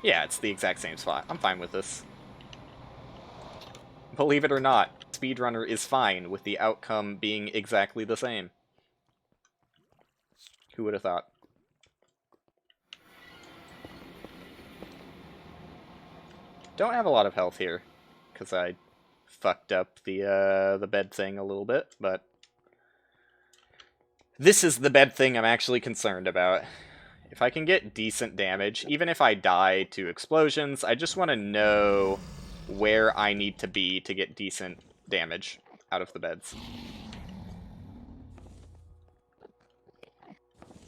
[SPEAKER 1] Yeah, it's the exact same spot. I'm fine with this. Believe it or not, Speedrunner is fine with the outcome being exactly the same. Who would have thought? Don't have a lot of health here, because I fucked up the bed thing a little bit, but this is the bed thing I'm actually concerned about. If I can get decent damage, even if I die to explosions, I just want to know where I need to be to get decent damage out of the beds.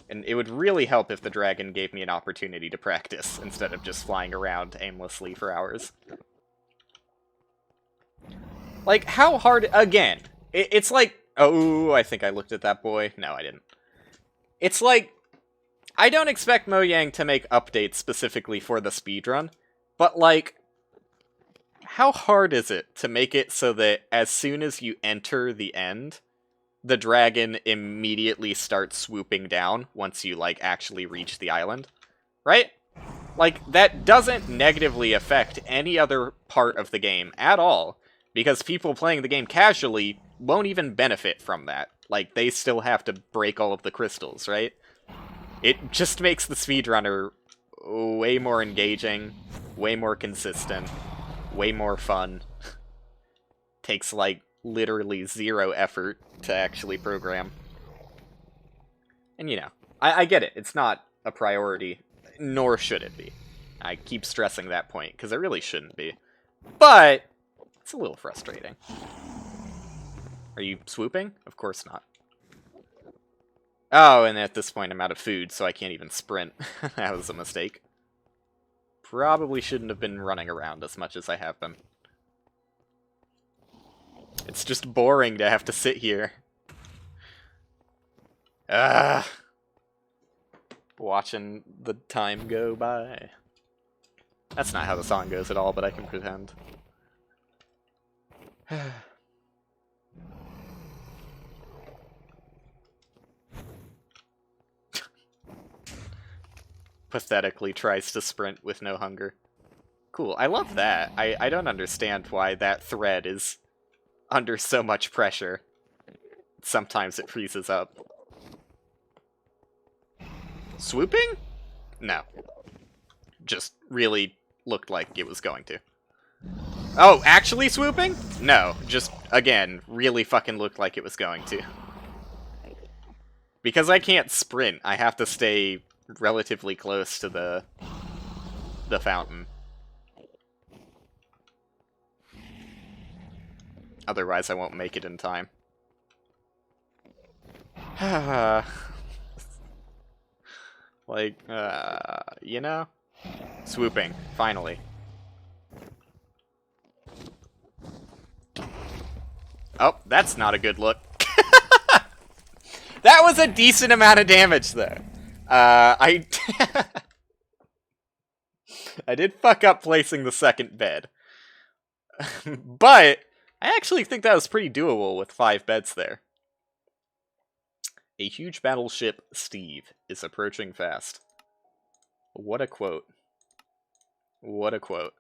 [SPEAKER 1] And it would really help if the dragon gave me an opportunity to practice, instead of just flying around aimlessly for hours. Like, how hard... Again, it's like... Oh, I think I looked at that boy. No, I didn't. It's like... I don't expect Mojang to make updates specifically for the speedrun, but, like, how hard is it to make it so that as soon as you enter the end, the dragon immediately starts swooping down once you, like, actually reach the island? Right? Like, that doesn't negatively affect any other part of the game at all, because people playing the game casually won't even benefit from that. Like, they still have to break all of the crystals, right? It just makes the speedrunner way more engaging, way more consistent, way more fun. Takes, like, literally zero effort to actually program. And, you know, I get it. It's not a priority, nor should it be. I keep stressing that point, because it really shouldn't be. But it's a little frustrating. Are you swooping? Of course not. Oh, and at this point I'm out of food, so I can't even sprint. That was a mistake. Probably shouldn't have been running around as much as I have been. It's just boring to have to sit here. Watching the time go by. That's not how the song goes at all, but I can pretend. Pathetically tries to sprint with no hunger. Cool, I love that. I don't understand why that thread is under so much pressure. Sometimes it freezes up. Swooping? No. Just really looked like it was going to. Oh, actually swooping? No, just, again, really fucking looked like it was going to. Because I can't sprint, I have to stay relatively close to the fountain. Otherwise I won't make it in time. Like, you know? Swooping, finally. Oh, that's not a good look. That was a decent amount of damage, though. I did fuck up placing the second bed. But I actually think that was pretty doable with 5 beds there. A huge battleship, Steve, is approaching fast. What a quote. What a quote.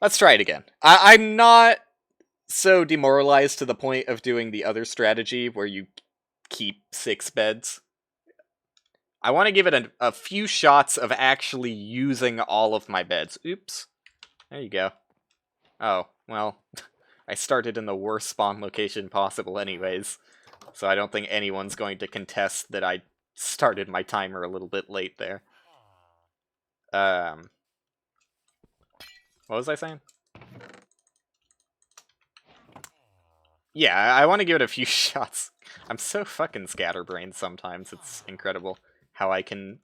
[SPEAKER 1] Let's try it again. I'm not so demoralized to the point of doing the other strategy where you keep 6 beds. I want to give it a few shots of actually using all of my beds. Oops. There you go. Oh, well, I started in the worst spawn location possible anyways, so I don't think anyone's going to contest that I started my timer a little bit late there. What was I saying? Yeah, I want to give it a few shots. I'm so fucking scatterbrained sometimes, it's incredible how I can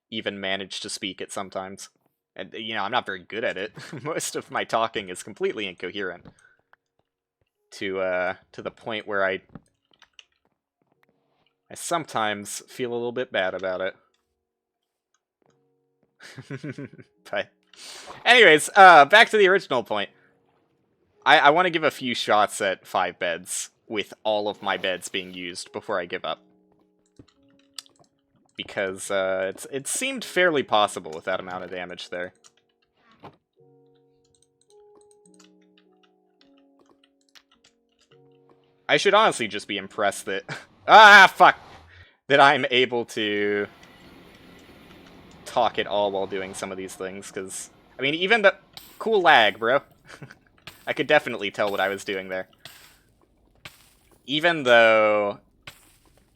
[SPEAKER 1] even manage to speak it sometimes. And, you know, I'm not very good at it. Most of my talking is completely incoherent. To the point where I sometimes feel a little bit bad about it. But anyways, back to the original point. I want to give a few shots at 5 beds, with all of my beds being used before I give up. Because it seemed fairly possible with that amount of damage there. I should honestly just be impressed that... ah, fuck! That I'm able to talk at all while doing some of these things, because... I mean, even the... Cool lag, bro. I could definitely tell what I was doing there. Even though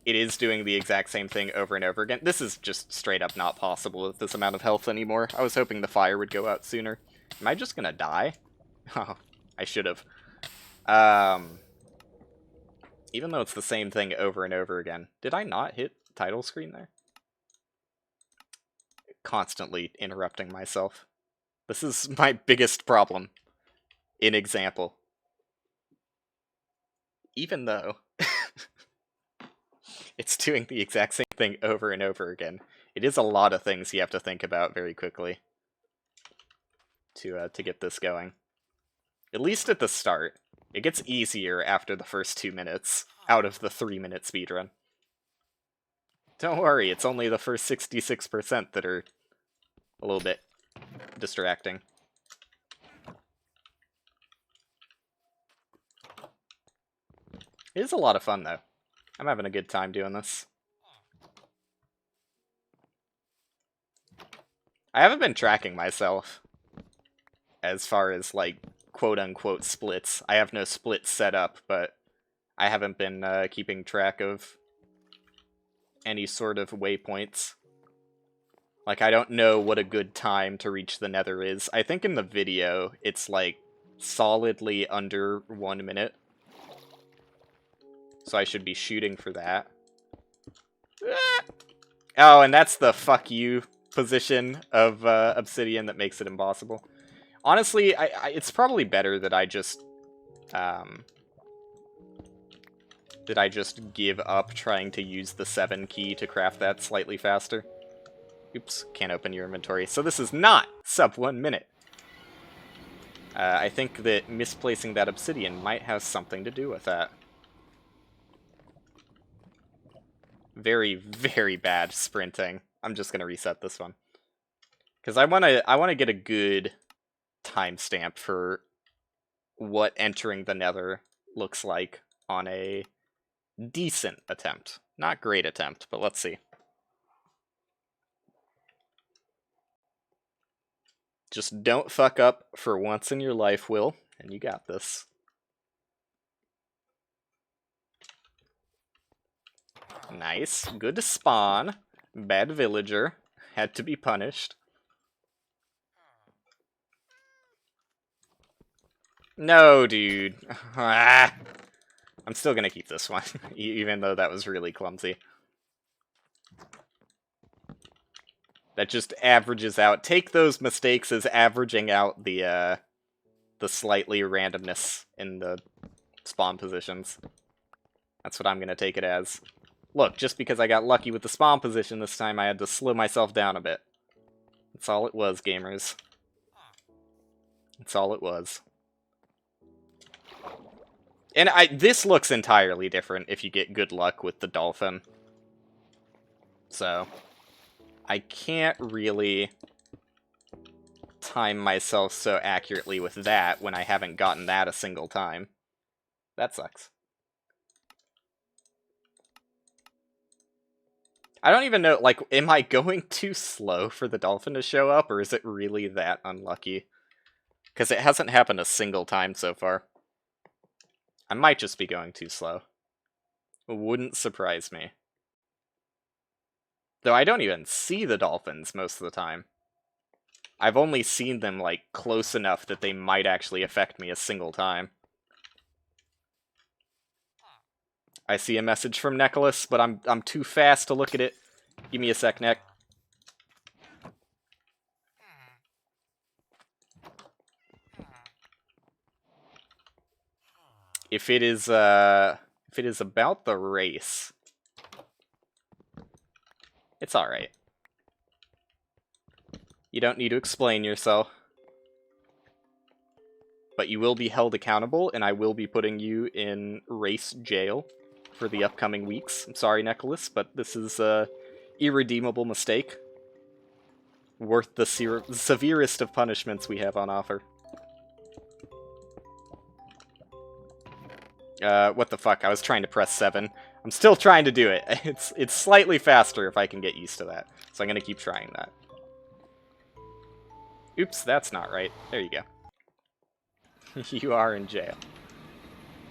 [SPEAKER 1] it is doing the exact same thing over and over again. This is just straight up not possible with this amount of health anymore. I was hoping the fire would go out sooner. Am I just gonna die? Oh, I should have. Even though it's the same thing over and over again. Did I not hit title screen there? Constantly interrupting myself. This is my biggest problem. In example. Even though It's doing the exact same thing over and over again. It is a lot of things you have to think about very quickly to get this going. At least at the start. It gets easier after the first 2 minutes out of the 3-minute speedrun. Don't worry, it's only the first 66% that are a little bit distracting. It is a lot of fun, though. I'm having a good time doing this. I haven't been tracking myself as far as, like, quote-unquote splits. I have no splits set up, but I haven't been keeping track of any sort of waypoints. Like, I don't know what a good time to reach the Nether is. I think in the video, it's, like, solidly under 1 minute. So I should be shooting for that. Oh, and that's the fuck you position of obsidian that makes it impossible. Honestly, it's probably better that I just give up trying to use the 7 key to craft that slightly faster. Oops, can't open your inventory. So this is not sub 1 minute. I think that misplacing that obsidian might have something to do with that. Very, very bad sprinting. I'm just gonna reset this one. Because I wanna get a good timestamp for what entering the Nether looks like on a decent attempt. Not great attempt, but let's see. Just don't fuck up for once in your life, Will, and you got this. Nice. Good to spawn. Bad villager. Had to be punished. No, dude. I'm still gonna keep this one, even though that was really clumsy. That just averages out. Take those mistakes as averaging out the slightly randomness in the spawn positions. That's what I'm gonna take it as. Look, just because I got lucky with the spawn position this time, I had to slow myself down a bit. That's all it was, gamers. That's all it was. And this looks entirely different if you get good luck with the dolphin. So, I can't really time myself so accurately with that when I haven't gotten that a single time. That sucks. I don't even know, like, am I going too slow for the dolphin to show up, or is it really that unlucky? Because it hasn't happened a single time so far. I might just be going too slow. It wouldn't surprise me. Though I don't even see the dolphins most of the time. I've only seen them, like, close enough that they might actually affect me a single time. I see a message from Nicholas, but I'm too fast to look at it. Give me a sec, Nick. If it is about the race, it's alright. You don't need to explain yourself. But you will be held accountable, and I will be putting you in race jail for the upcoming weeks. I'm sorry, Nicholas, but this is a irredeemable mistake. Worth the severest of punishments we have on offer. What the fuck? I was trying to press 7. I'm still trying to do it. It's slightly faster if I can get used to that. So I'm gonna keep trying that. Oops, that's not right. There you go. You are in jail.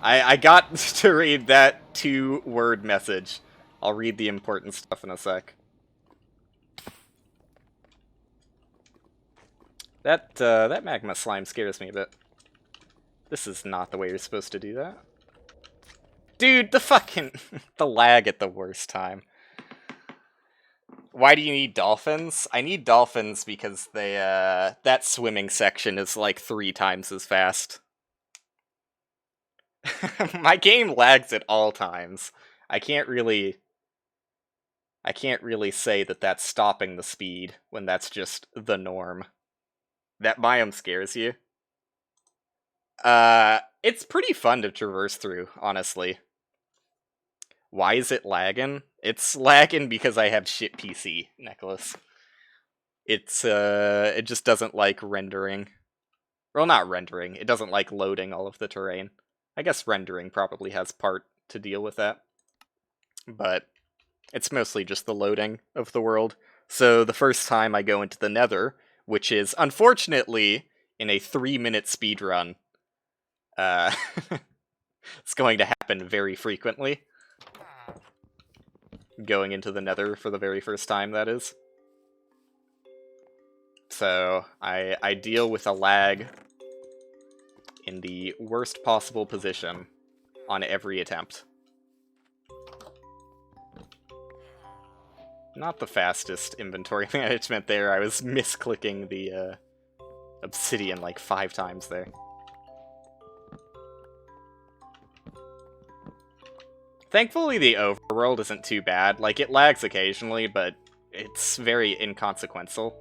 [SPEAKER 1] I got to read that 2-word message. I'll read the important stuff in a sec. That magma slime scares me a bit. This is not the way you're supposed to do that. Dude, the fucking... the lag at the worst time. Why do you need dolphins? I need dolphins because they, that swimming section is like 3 times as fast. My game lags at all times. I can't really I can't really say that that's stopping the speed when that's just the norm. That biome scares you? It's pretty fun to traverse through, honestly. Why is it lagging? It's lagging because I have shit PC, Nicholas. It just doesn't like rendering. Well, not rendering. It doesn't like loading all of the terrain. I guess rendering probably has part to deal with that. But it's mostly just the loading of the world. So the first time I go into the Nether, which is unfortunately in a 3-minute speedrun, it's going to happen very frequently. Going into the Nether for the very first time, that is. So I deal with a lag in the worst possible position on every attempt. Not the fastest inventory management there. I was misclicking the obsidian like 5 times there. Thankfully, the overworld isn't too bad. Like, it lags occasionally, but it's very inconsequential.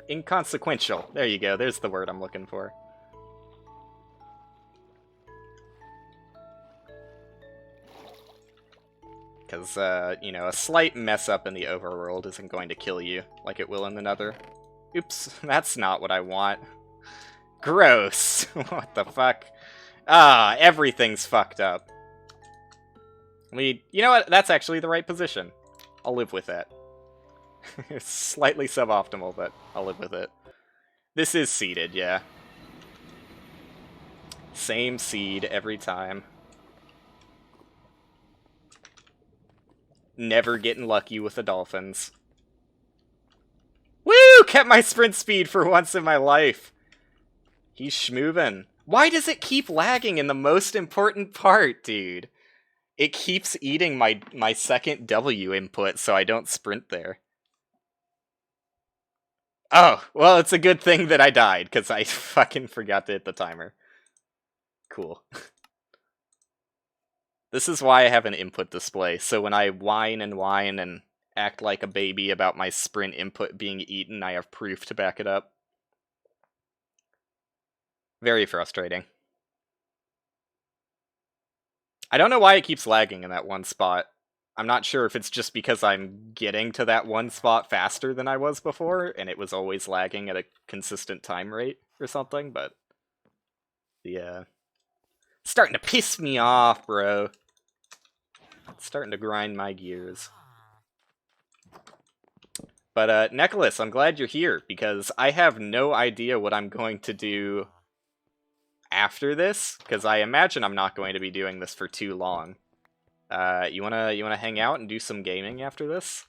[SPEAKER 1] Inconsequential. There you go. There's the word I'm looking for. Because, you know, a slight mess up in the overworld isn't going to kill you like it will in the Nether. Oops, that's not what I want. Gross. What the fuck? Ah, everything's fucked up. You know what? That's actually the right position. I'll live with that. It's slightly suboptimal, but I'll live with it. This is seeded, yeah. Same seed every time. Never getting lucky with the dolphins. Woo! Kept my sprint speed for once in my life. He's schmoovin'. Why does it keep lagging in the most important part, dude? It keeps eating my second W input so I don't sprint there. Oh, well, it's a good thing that I died, because I fucking forgot to hit the timer. Cool. This is why I have an input display, so when I whine and act like a baby about my sprint input being eaten, I have proof to back it up. Very frustrating. I don't know why it keeps lagging in that one spot. I'm not sure if it's just because I'm getting to that one spot faster than I was before, and it was always lagging at a consistent time rate or something, but... Yeah. Starting to piss me off, bro. It's starting to grind my gears. But, Nicholas, I'm glad you're here, because I have no idea what I'm going to do after this, because I imagine I'm not going to be doing this for too long. You wanna hang out and do some gaming after this?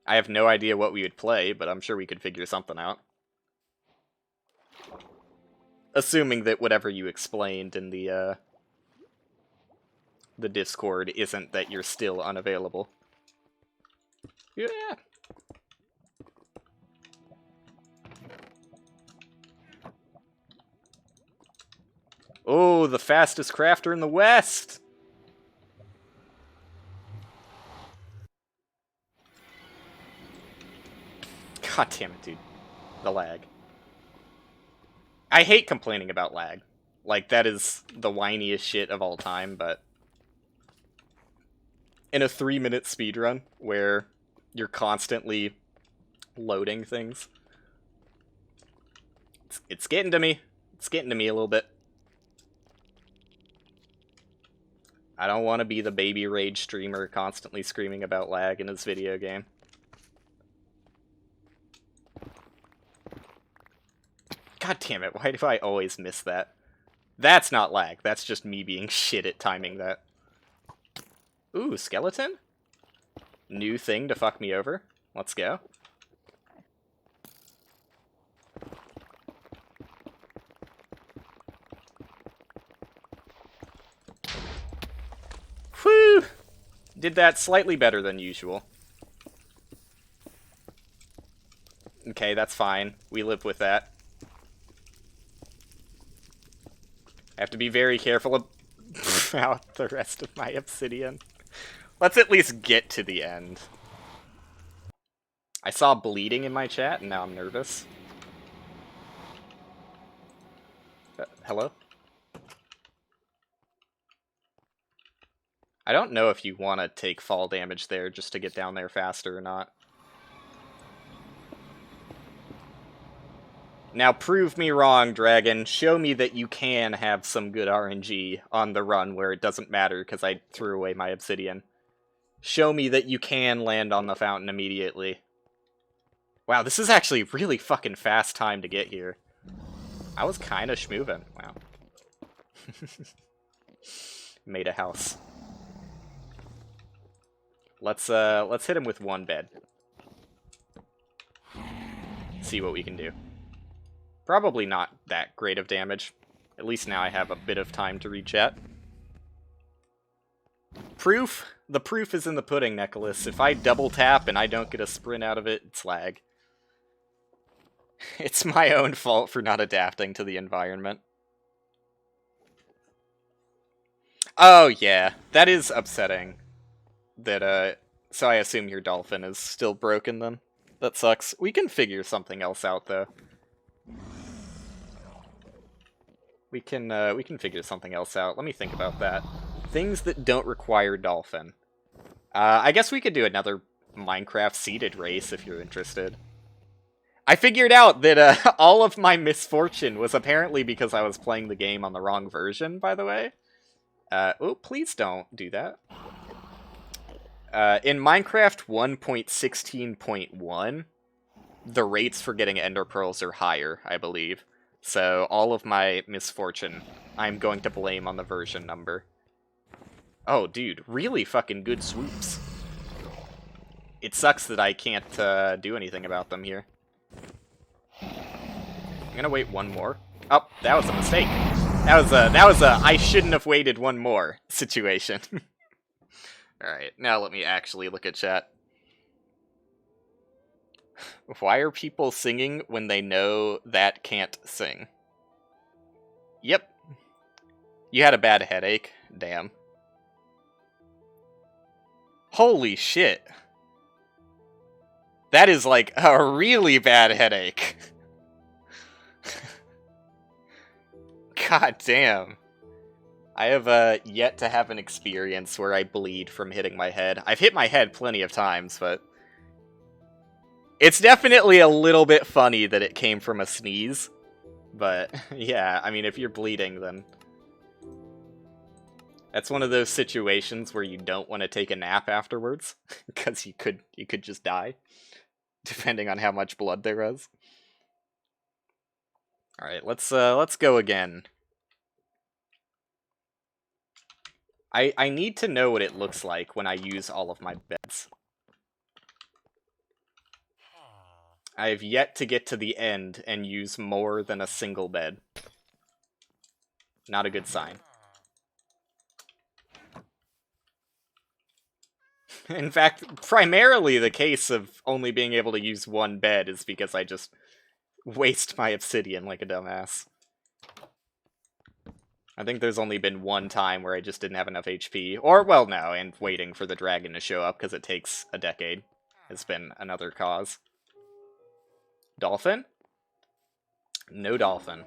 [SPEAKER 1] I have no idea what we would play, but I'm sure we could figure something out. Assuming that whatever you explained in the Discord isn't that you're still unavailable. Yeah. Oh, the fastest crafter in the West! God damn it, dude. The lag. I hate complaining about lag. Like, that is the whiniest shit of all time, but... in a 3-minute speedrun, where you're constantly loading things, it's getting to me. It's getting to me a little bit. I don't want to be the baby rage streamer constantly screaming about lag in his video game. God damn it, why do I always miss that? That's not lag, that's just me being shit at timing that. Ooh, skeleton? New thing to fuck me over. Let's go. Whew! Did that slightly better than usual. Okay, that's fine. We live with that. I have to be very careful about the rest of my obsidian. Let's at least get to the end. I saw bleeding in my chat, and now I'm nervous. Hello? I don't know if you want to take fall damage there just to get down there faster or not. Now prove me wrong, Dragon. Show me that you can have some good RNG on the run where it doesn't matter because I threw away my obsidian. Show me that you can land on the fountain immediately. Wow, this is actually really fucking fast time to get here. I was kind of schmoovin'. Wow. Made a house. Let's hit him with one bed. See what we can do. Probably not that great of damage. At least now I have a bit of time to read chat. Proof? The proof is in the pudding, Nicholas. If I double tap and I don't get a sprint out of it, it's lag. It's my own fault for not adapting to the environment. Oh yeah, that is upsetting. That, so I assume your dolphin is still broken then? That sucks. We can figure something else out, though. We can figure something else out. Let me think about that. Things that don't require dolphin. I guess we could do another Minecraft seeded race if you're interested. I figured out that all of my misfortune was apparently because I was playing the game on the wrong version, by the way. Oh, please don't do that. In Minecraft 1.16.1, the rates for getting ender pearls are higher, I believe. So all of my misfortune, I'm going to blame on the version number. Oh, dude, really fucking good swoops. It sucks that I can't do anything about them here. I'm gonna wait one more. Oh, that was a mistake. That was a I shouldn't have waited one more situation. Alright, now let me actually look at chat. Why are people singing when they know that can't sing? Yep. You had a bad headache. Damn. Holy shit. That is like a really bad headache. God damn. I have yet to have an experience where I bleed from hitting my head. I've hit my head plenty of times, but it's definitely a little bit funny that it came from a sneeze. But yeah, I mean, if you're bleeding, then that's one of those situations where you don't want to take a nap afterwards, because you could just die, depending on how much blood there was. All right, let's go again. I need to know what it looks like when I use all of my beds. I have yet to get to the end and use more than a single bed. Not a good sign. In fact, primarily the case of only being able to use one bed is because I just waste my obsidian like a dumbass. I think there's only been one time where I just didn't have enough HP. Or, well, no, and waiting for the dragon to show up because it takes a decade has been another cause. Dolphin? No dolphin.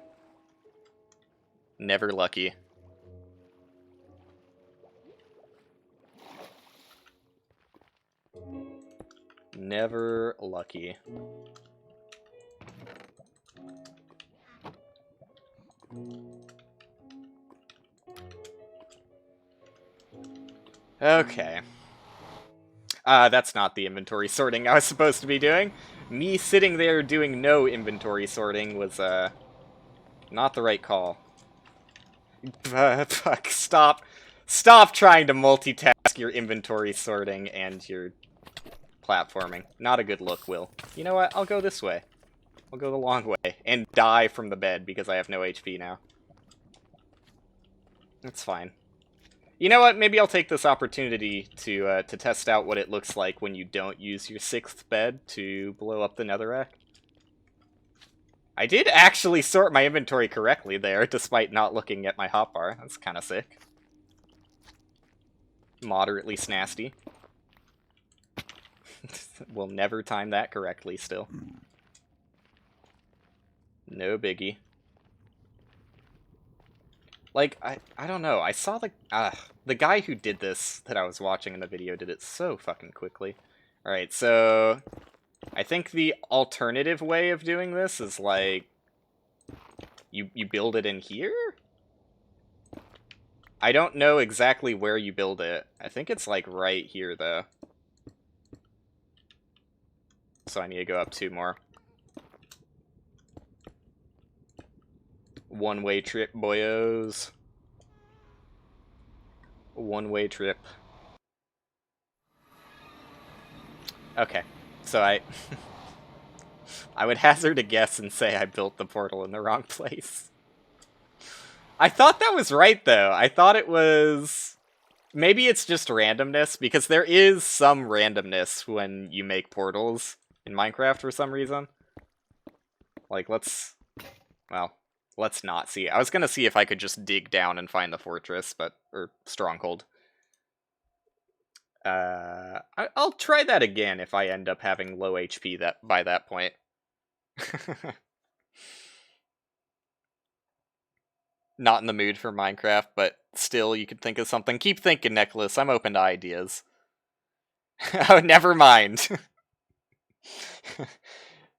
[SPEAKER 1] Never lucky. Never lucky. Okay. That's not the inventory sorting I was supposed to be doing. Me sitting there doing no inventory sorting was, not the right call. Fuck, stop. Stop trying to multitask your inventory sorting and your platforming. Not a good look, Will. You know what? I'll go this way. I'll go the long way. And die from the bed because I have no HP now. That's fine. You know what? Maybe I'll take this opportunity to test out what it looks like when you don't use your 6th bed to blow up the netherrack. I did actually sort my inventory correctly there, despite not looking at my hotbar. That's kind of sick. moderately snasty. We'll never time that correctly still. No biggie. Like, I don't know, I saw the guy who did this that I was watching in the video did it so fucking quickly. Alright, so I think the alternative way of doing this is like you build it in here? I don't know exactly where you build it. I think it's like right here though. So I need to go up 2 more. One-way trip, boyos. One-way trip. Okay, so I would hazard a guess and say I built the portal in the wrong place. I thought that was right, though. I thought it was... Maybe it's just randomness, because there is some randomness when you make portals in Minecraft for some reason. Like, let's not see. I was gonna see if I could just dig down and find the fortress, or stronghold. I'll try that again if I end up having low HP by that point. Not in the mood for Minecraft, but still, you could think of something. Keep thinking, Nicholas. I'm open to ideas. Oh, never mind.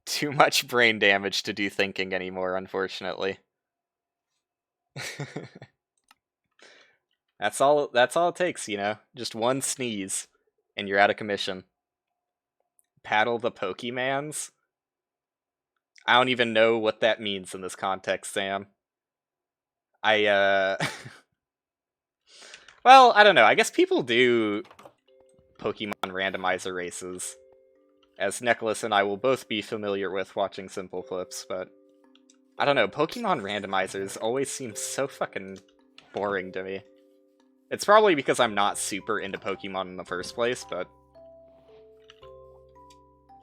[SPEAKER 1] Too much brain damage to do thinking anymore, unfortunately. That's all it takes, you know? Just one sneeze, and you're out of commission. Paddle the Pokemans? I don't even know what that means in this context, Sam. Well, I don't know. I guess people do Pokemon randomizer races, as Nicholas and I will both be familiar with watching Simple Flips, but I don't know. Pokemon randomizers always seem so fucking boring to me. It's probably because I'm not super into Pokemon in the first place, but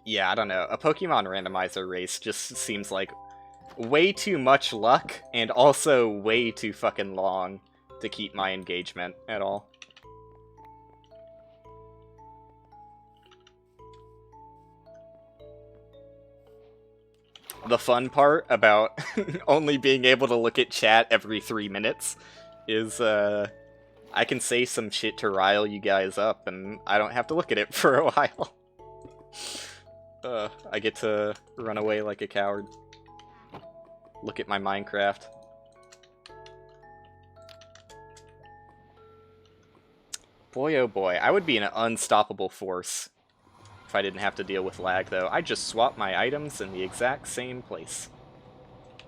[SPEAKER 1] yeah, I don't know. A Pokemon randomizer race just seems like way too much luck, and also way too fucking long to keep my engagement at all. The fun part about only being able to look at chat every 3 minutes is, I can say some shit to rile you guys up, and I don't have to look at it for a while. I get to run away like a coward. Look at my Minecraft. Boy, oh boy. I would be an unstoppable force if I didn't have to deal with lag, though. I just swap my items in the exact same place.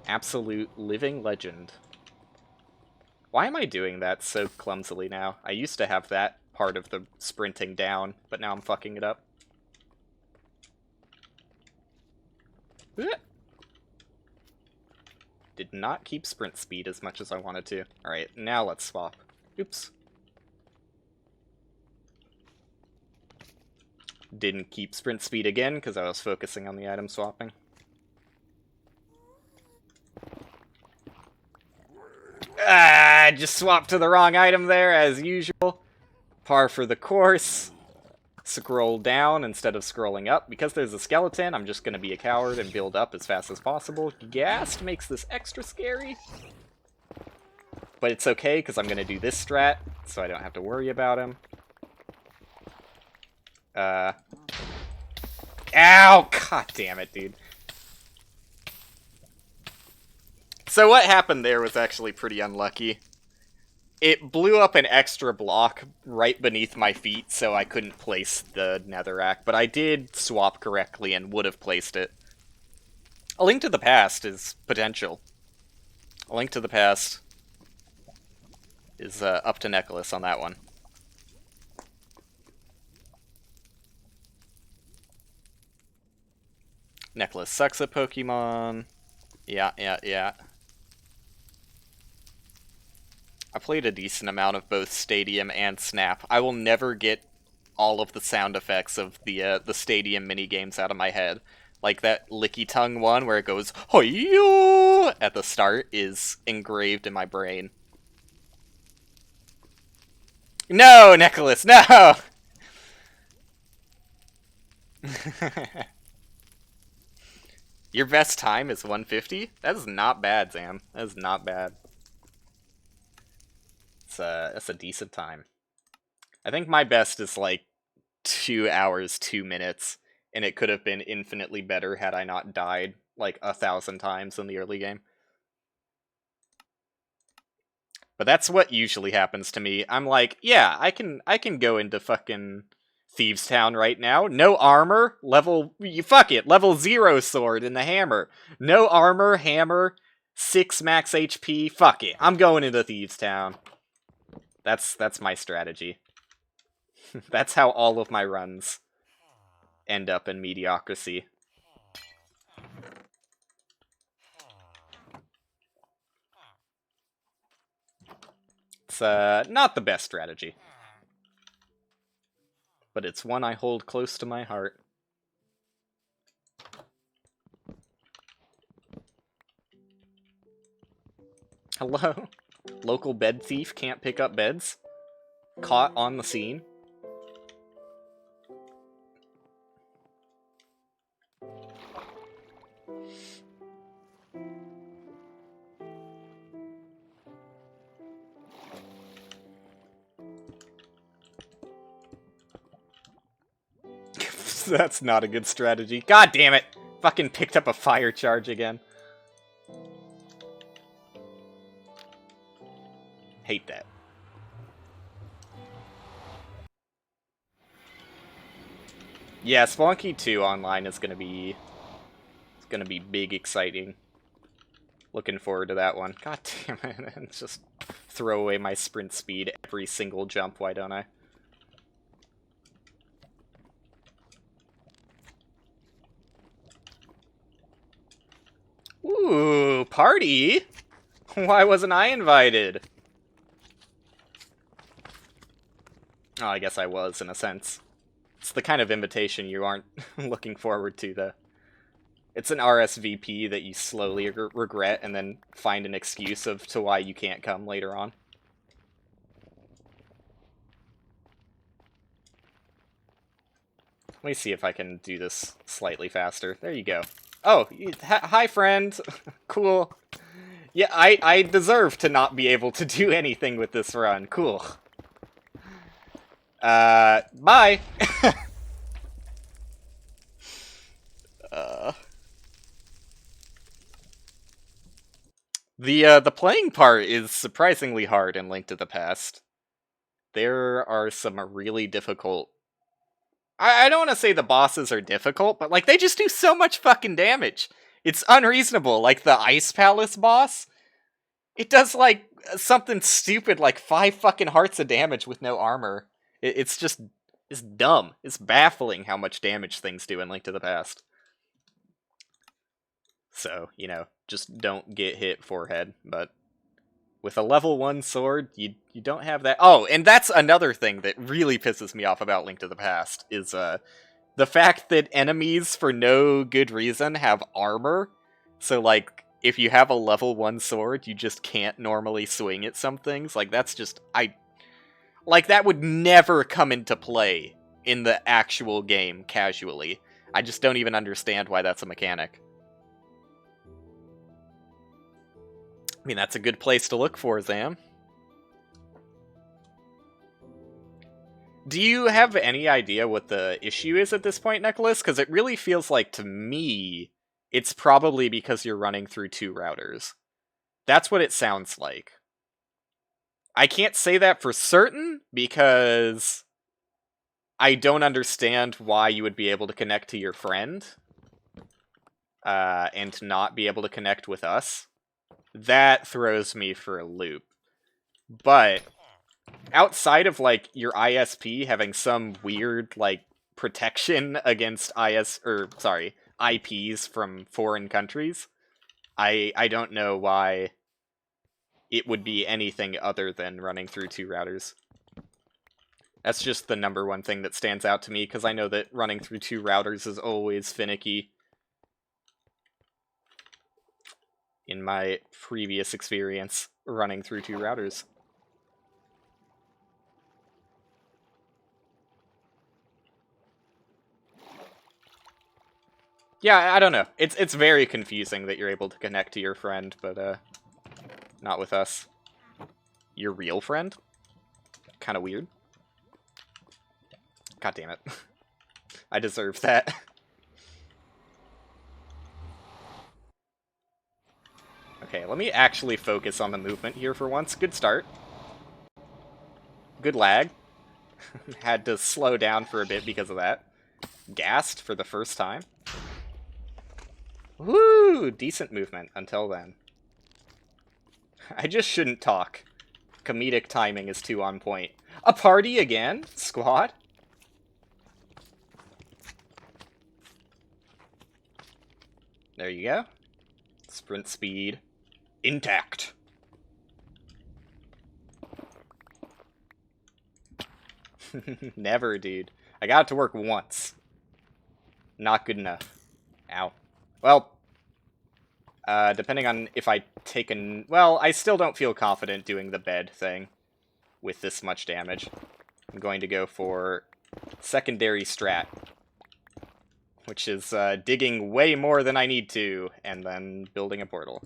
[SPEAKER 1] Absolute living legend. Why am I doing that so clumsily now? I used to have that part of the sprinting down, but now I'm fucking it up. Did not keep sprint speed as much as I wanted to. Alright, now let's swap. Oops. Didn't keep sprint speed again, because I was focusing on the item swapping. Ah, just swapped to the wrong item there, as usual. Par for the course. Scroll down instead of scrolling up. Because there's a skeleton, I'm just going to be a coward and build up as fast as possible. Ghast makes this extra scary. But it's okay, because I'm going to do this strat, so I don't have to worry about him. Ow! God damn it, dude. So what happened there was actually pretty unlucky. It blew up an extra block right beneath my feet, so I couldn't place the netherrack, but I did swap correctly and would have placed it. A Link to the Past is potential. A Link to the Past is up to Nicholas on that one. Nicholas sucks at Pokemon. Yeah. I played a decent amount of both Stadium and Snap. I will never get all of the sound effects of the Stadium minigames out of my head. Like that licky tongue one where it goes "Hoyo" at the start is engraved in my brain. No, Nicholas, no! Your best time is 150? That is not bad, Sam. That is not bad. That's a decent time. I think my best is like 2 hours, 2 minutes, and it could have been infinitely better had I not died like 1,000 times in the early game. But that's what usually happens to me. I'm like, yeah, I can go into fucking Thieves Town right now. No armor, fuck it, level 0 sword in the hammer. No armor, hammer, 6 max HP. Fuck it, I'm going into Thieves Town. That's my strategy. That's how all of my runs end up in mediocrity. It's not the best strategy, but it's one I hold close to my heart. Hello? Local bed thief can't pick up beds? Caught on the scene? That's not a good strategy. God damn it! Fucking picked up a fire charge again. Hate that. Yeah, Spelunky 2 online is gonna be big exciting. Looking forward to that one. God damn it, and just throw away my sprint speed every single jump, why don't I? Ooh, party? Why wasn't I invited? Oh, I guess I was, in a sense. It's the kind of invitation you aren't looking forward to, though. It's an RSVP that you slowly regret and then find an excuse to why you can't come later on. Let me see if I can do this slightly faster. There you go. Oh, hi friend. Cool. Yeah, I deserve to not be able to do anything with this run. Cool. Bye. The playing part is surprisingly hard in Link to the Past. There are some really difficult... I don't want to say the bosses are difficult, but like they just do so much fucking damage. It's unreasonable. Like the Ice Palace boss, it does like something stupid like 5 fucking hearts of damage with no armor. It's just... It's dumb. It's baffling how much damage things do in Link to the Past. So, you know, just don't get hit forehead, but with a level 1 sword, you don't have that. Oh, and that's another thing that really pisses me off about Link to the Past, is the fact that enemies, for no good reason, have armor. So, like, if you have a level 1 sword, you just can't normally swing at some things. Like, that's just... Like, that would never come into play in the actual game, casually. I just don't even understand why that's a mechanic. I mean, that's a good place to look for, Zam. Do you have any idea what the issue is at this point, Nicholas? Because it really feels like, to me, it's probably because you're running through 2 routers. That's what it sounds like. I can't say that for certain, because I don't understand why you would be able to connect to your friend, and not be able to connect with us. That throws me for a loop. But outside of, like, your ISP having some weird, like, protection against IPs from foreign countries, I don't know why it would be anything other than running through 2 routers. That's just the number one thing that stands out to me, because I know that running through 2 routers is always finicky. In my previous experience running through 2 routers. Yeah, I don't know. It's very confusing that you're able to connect to your friend, but not with us. Your real friend? Kind of weird. God damn it. I deserve that. Okay, let me actually focus on the movement here for once. Good start. Good lag. Had to slow down for a bit because of that. Gassed for the first time. Woo! Decent movement until then. I just shouldn't talk. Comedic timing is too on point. A party again? Squad? There you go. Sprint speed. Intact. Never, dude. I got it to work once. Not good enough. Ow. Well, depending on if I take an... Well, I still don't feel confident doing the bed thing with this much damage. I'm going to go for secondary strat, which is digging way more than I need to, and then building a portal.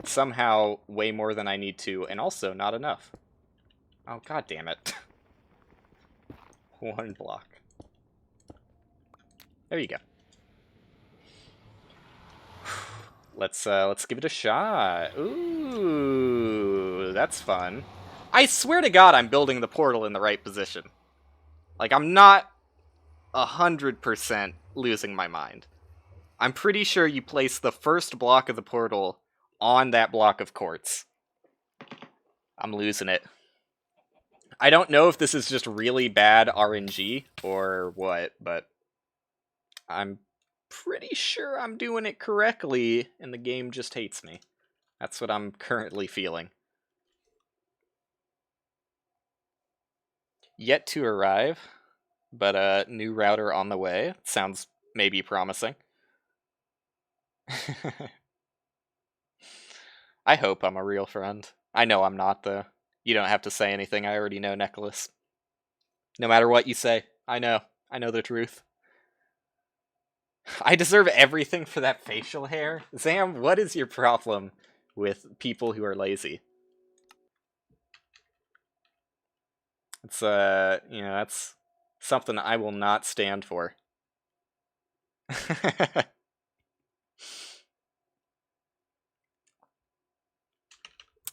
[SPEAKER 1] Somehow way more than I need to, and also not enough. Oh, god damn it. One block. There you go. Let's give it a shot. Ooh, that's fun. I swear to God I'm building the portal in the right position. Like, I'm not 100% losing my mind. I'm pretty sure you place the first block of the portal on that block of quartz. I'm losing it. I don't know if this is just really bad RNG or what, but I'm pretty sure I'm doing it correctly, and the game just hates me. That's what I'm currently feeling. Yet to arrive, but a new router on the way. Sounds maybe promising. I hope I'm a real friend. I know I'm not, though. You don't have to say anything, I already know, Nicholas. No matter what you say, I know. I know the truth. I deserve everything for that facial hair? Zam, what is your problem with people who are lazy? It's, that's something I will not stand for.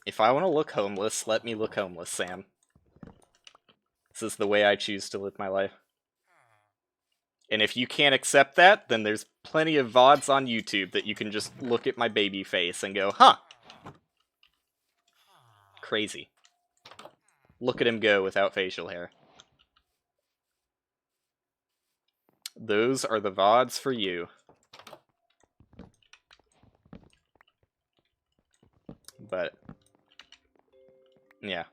[SPEAKER 1] If I want to look homeless, let me look homeless, Sam. This is the way I choose to live my life. And if you can't accept that, then there's plenty of VODs on YouTube that you can just look at my baby face and go, huh. Crazy. Look at him go without facial hair. Those are the VODs for you. But, yeah,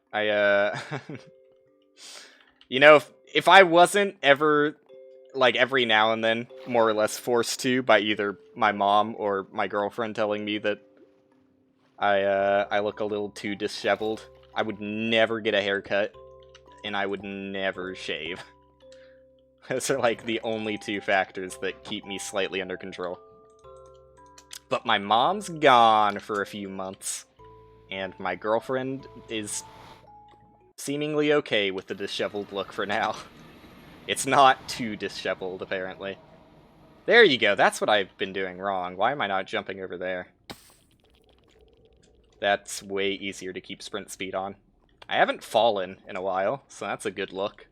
[SPEAKER 1] you know, if I wasn't ever, like, every now and then, more or less forced to by either my mom or my girlfriend telling me that I look a little too disheveled, I would never get a haircut, and I would never shave. Those are, like, the only two factors that keep me slightly under control. But my mom's gone for a few months, and my girlfriend is seemingly okay with the disheveled look for now. It's not too disheveled, apparently. There you go, that's what I've been doing wrong. Why am I not jumping over there? That's way easier to keep sprint speed on. I haven't fallen in a while, so that's a good look.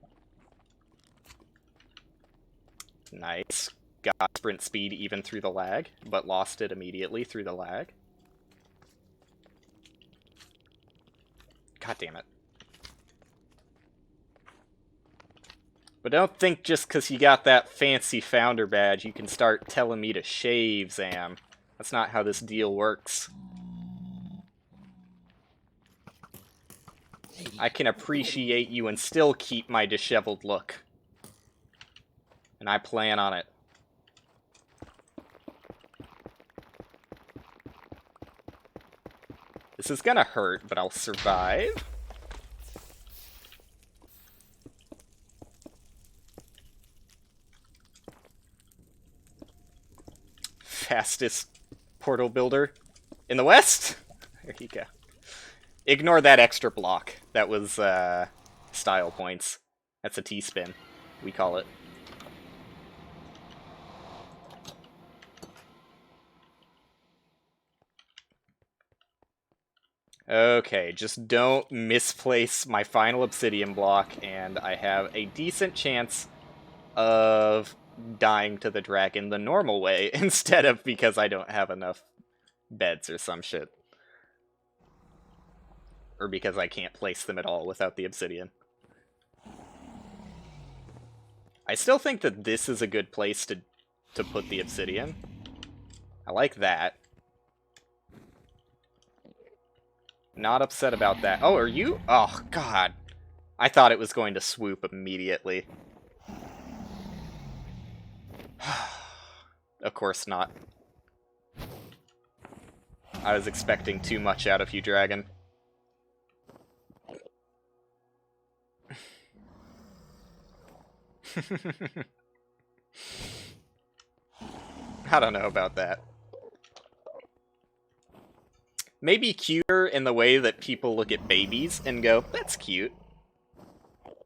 [SPEAKER 1] Nice. Got sprint speed even through the lag, but lost it immediately through the lag. God damn it. But don't think just because you got that fancy founder badge you can start telling me to shave, Zam. That's not how this deal works. I can appreciate you and still keep my disheveled look. And I plan on it. This is gonna hurt, but I'll survive. fastest portal builder in the West. There you go. Ignore that extra block. That was style points. That's a T-spin, we call it. Okay, just don't misplace my final obsidian block, and I have a decent chance of dying to the dragon the normal way, instead of because I don't have enough beds or some shit. Or because I can't place them at all without the obsidian. I still think that this is a good place to put the obsidian. I like that. Not upset about that. Oh, are you? Oh, God. I thought it was going to swoop immediately. Of course not. I was expecting too much out of you, dragon. I don't know about that. Maybe cuter in the way that people look at babies and go, that's cute.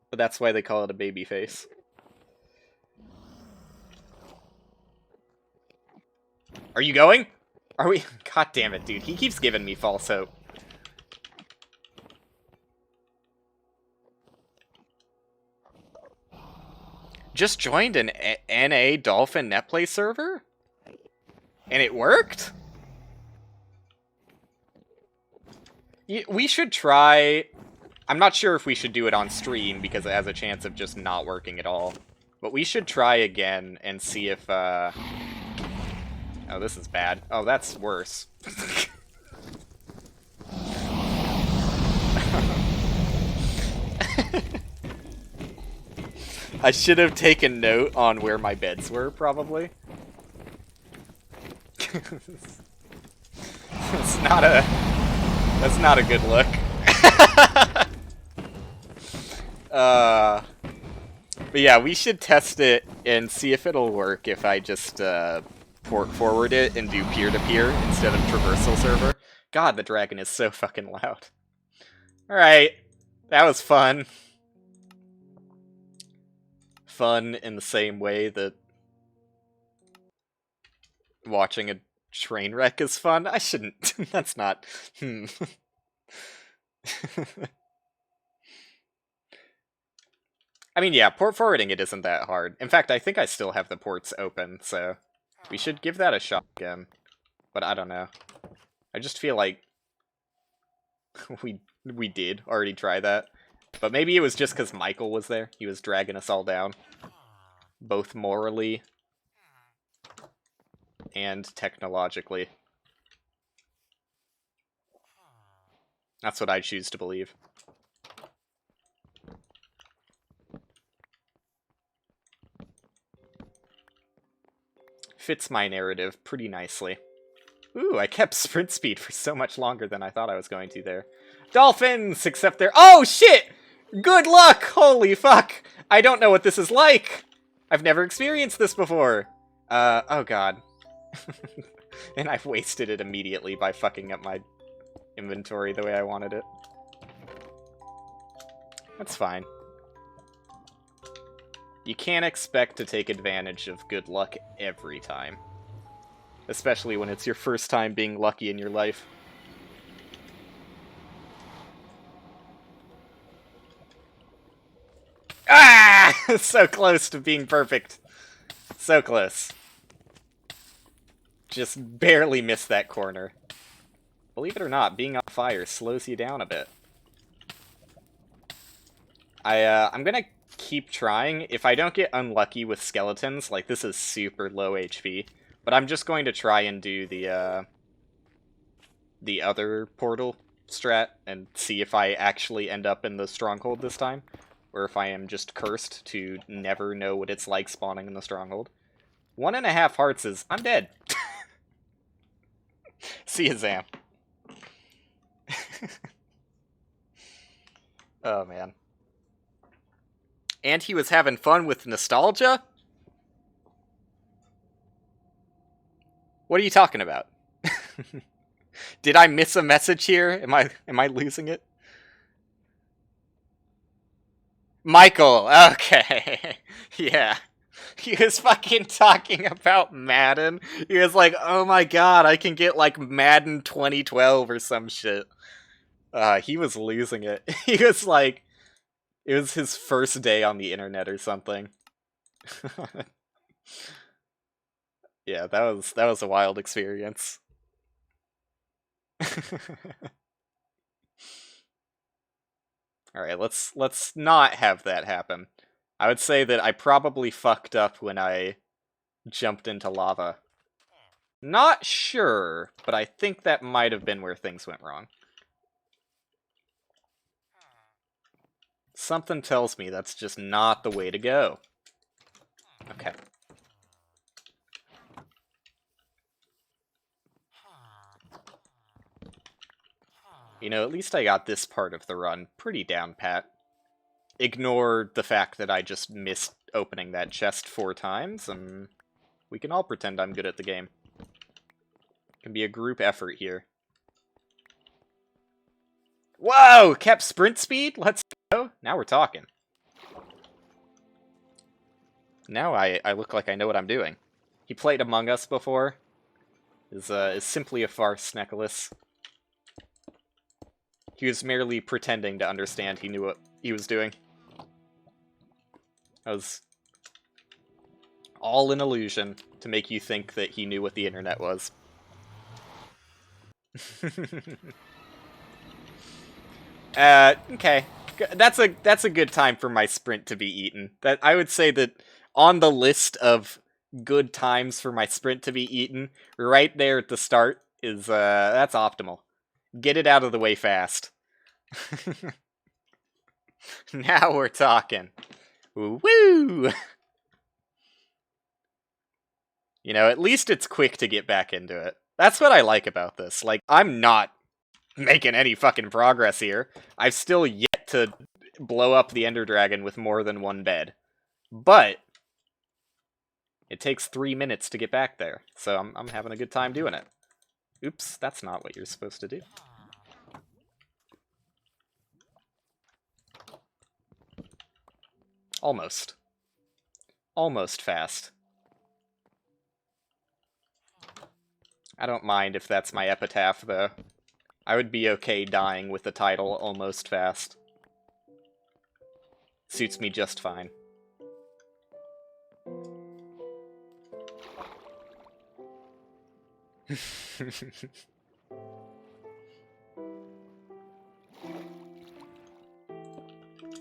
[SPEAKER 1] But that's why they call it a baby face. Are you going? Are we? God damn it, dude. He keeps giving me false hope. Just joined an NA Dolphin netplay server? And it worked? We should try... I'm not sure if we should do it on stream, because it has a chance of just not working at all. But we should try again and see if, Oh, this is bad. Oh, that's worse. I should have taken note on where my beds were, probably. That's not a good look. But yeah, we should test it and see if it'll work if I just port forward it and do peer-to-peer instead of traversal server. God, the dragon is so fucking loud. Alright, that was fun. Fun in the same way that watching a train wreck is fun. I shouldn't. That's not... I mean, yeah, port forwarding it isn't that hard. In fact, I think I still have the ports open, so we should give that a shot again. But I don't know. I just feel like we did already try that. But maybe it was just because Michael was there. He was dragging us all down. Both morally and technologically. That's what I choose to believe. Fits my narrative pretty nicely. Ooh, I kept sprint speed for so much longer than I thought I was going to there. Dolphins! Except they're— oh, shit! Good luck! Holy fuck! I don't know what this is like! I've never experienced this before! Oh god. And I've wasted it immediately by fucking up my inventory the way I wanted it. That's fine. You can't expect to take advantage of good luck every time. Especially when it's your first time being lucky in your life. Ah! So close to being perfect. So close. Just barely missed that corner. Believe it or not, being on fire slows you down a bit. I'm gonna keep trying. If I don't get unlucky with skeletons, like this is super low HP, but I'm just going to try and do the other portal strat and see if I actually end up in the stronghold this time, or if I am just cursed to never know what it's like spawning in the stronghold. 1.5 hearts is— I'm dead. See ya, Zam. Oh, man. And he was having fun with nostalgia? What are you talking about? Did I miss a message here? Am I losing it? Michael, okay. Yeah. He was fucking talking about Madden. He was like, oh my god, I can get like Madden 2012 or some shit. He was losing it. He was like, it was his first day on the internet or something. Yeah, that was a wild experience. Alright, let's not have that happen. I would say that I probably fucked up when I jumped into lava. Not sure, but I think that might have been where things went wrong. Something tells me that's just not the way to go. Okay. You know, at least I got this part of the run pretty down pat. Ignore the fact that I just missed opening that chest 4 times, and we can all pretend I'm good at the game. It can be a group effort here. Whoa! Kept sprint speed? Let's go. Now we're talking. Now I look like I know what I'm doing. He played Among Us before. Is simply a farce, Nicholas. He was merely pretending to understand he knew what he was doing. That was all an illusion to make you think that he knew what the internet was. Okay. That's a good time for my sprint to be eaten. That I would say that on the list of good times for my sprint to be eaten, right there at the start is that's optimal. Get it out of the way fast. Now we're talking. Woo! You know, at least it's quick to get back into it. That's what I like about this. Like, I'm not making any fucking progress here. I've still yet to blow up the Ender Dragon with more than one bed. But it takes 3 minutes to get back there, so I'm having a good time doing it. Oops, that's not what you're supposed to do. Almost. Almost fast. I don't mind if that's my epitaph, though. I would be okay dying with the title Almost Fast. Suits me just fine.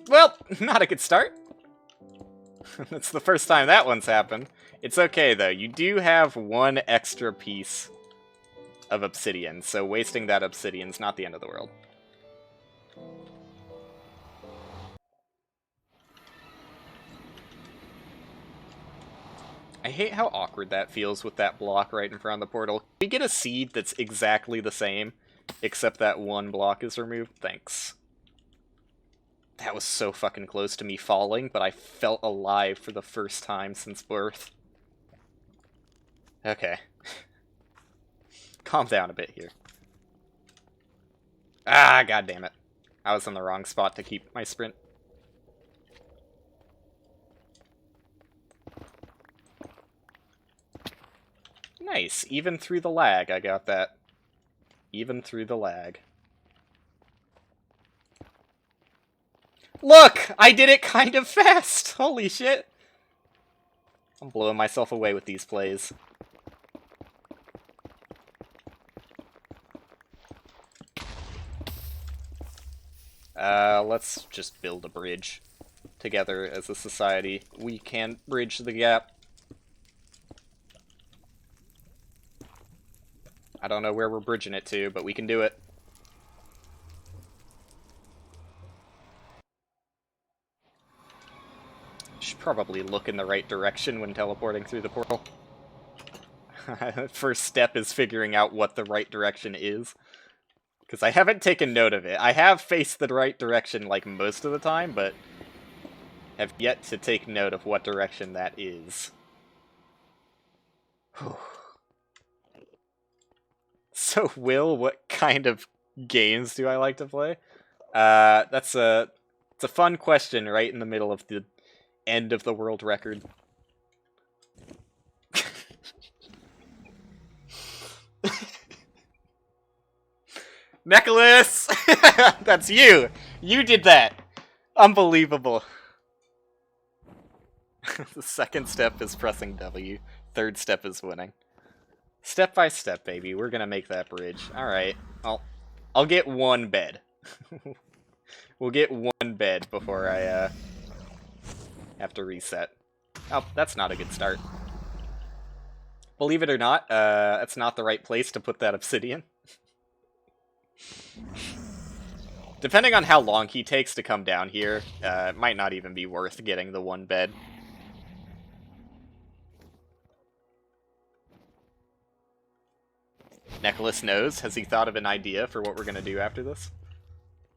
[SPEAKER 1] Well, not a good start. That's the first time that one's happened. It's okay, though. You do have one extra piece of obsidian, so wasting that obsidian's not the end of the world. I hate how awkward that feels with that block right in front of the portal. Can we get a seed that's exactly the same, except that one block is removed? Thanks. That was so fucking close to me falling, but I felt alive for the first time since birth. Okay. Calm down a bit here. Ah, god damn it. I was in the wrong spot to keep my sprint. Nice. Even through the lag, I got that. Even through the lag. Look! I did it kind of fast! Holy shit! I'm blowing myself away with these plays. Let's just build a bridge. Together as a society, we can bridge the gap. I don't know where we're bridging it to, but we can do it. Should probably look in the right direction when teleporting through the portal. First step is figuring out what the right direction is. Because I haven't taken note of it. I have faced the right direction like most of the time, but have yet to take note of what direction that is. So, Will, what kind of games do I like to play? It's a fun question right in the middle of the end of the world record. Nicholas! That's you! You did that! Unbelievable. The second step is pressing W. Third step is winning. Step by step, baby. We're gonna make that bridge. Alright. I'll get one bed. We'll get one bed before I have to reset. Oh, that's not a good start. Believe it or not, that's not the right place to put that obsidian. Depending on how long he takes to come down here, it might not even be worth getting the one bed. Nicholas knows. Has he thought of an idea for what we're going to do after this?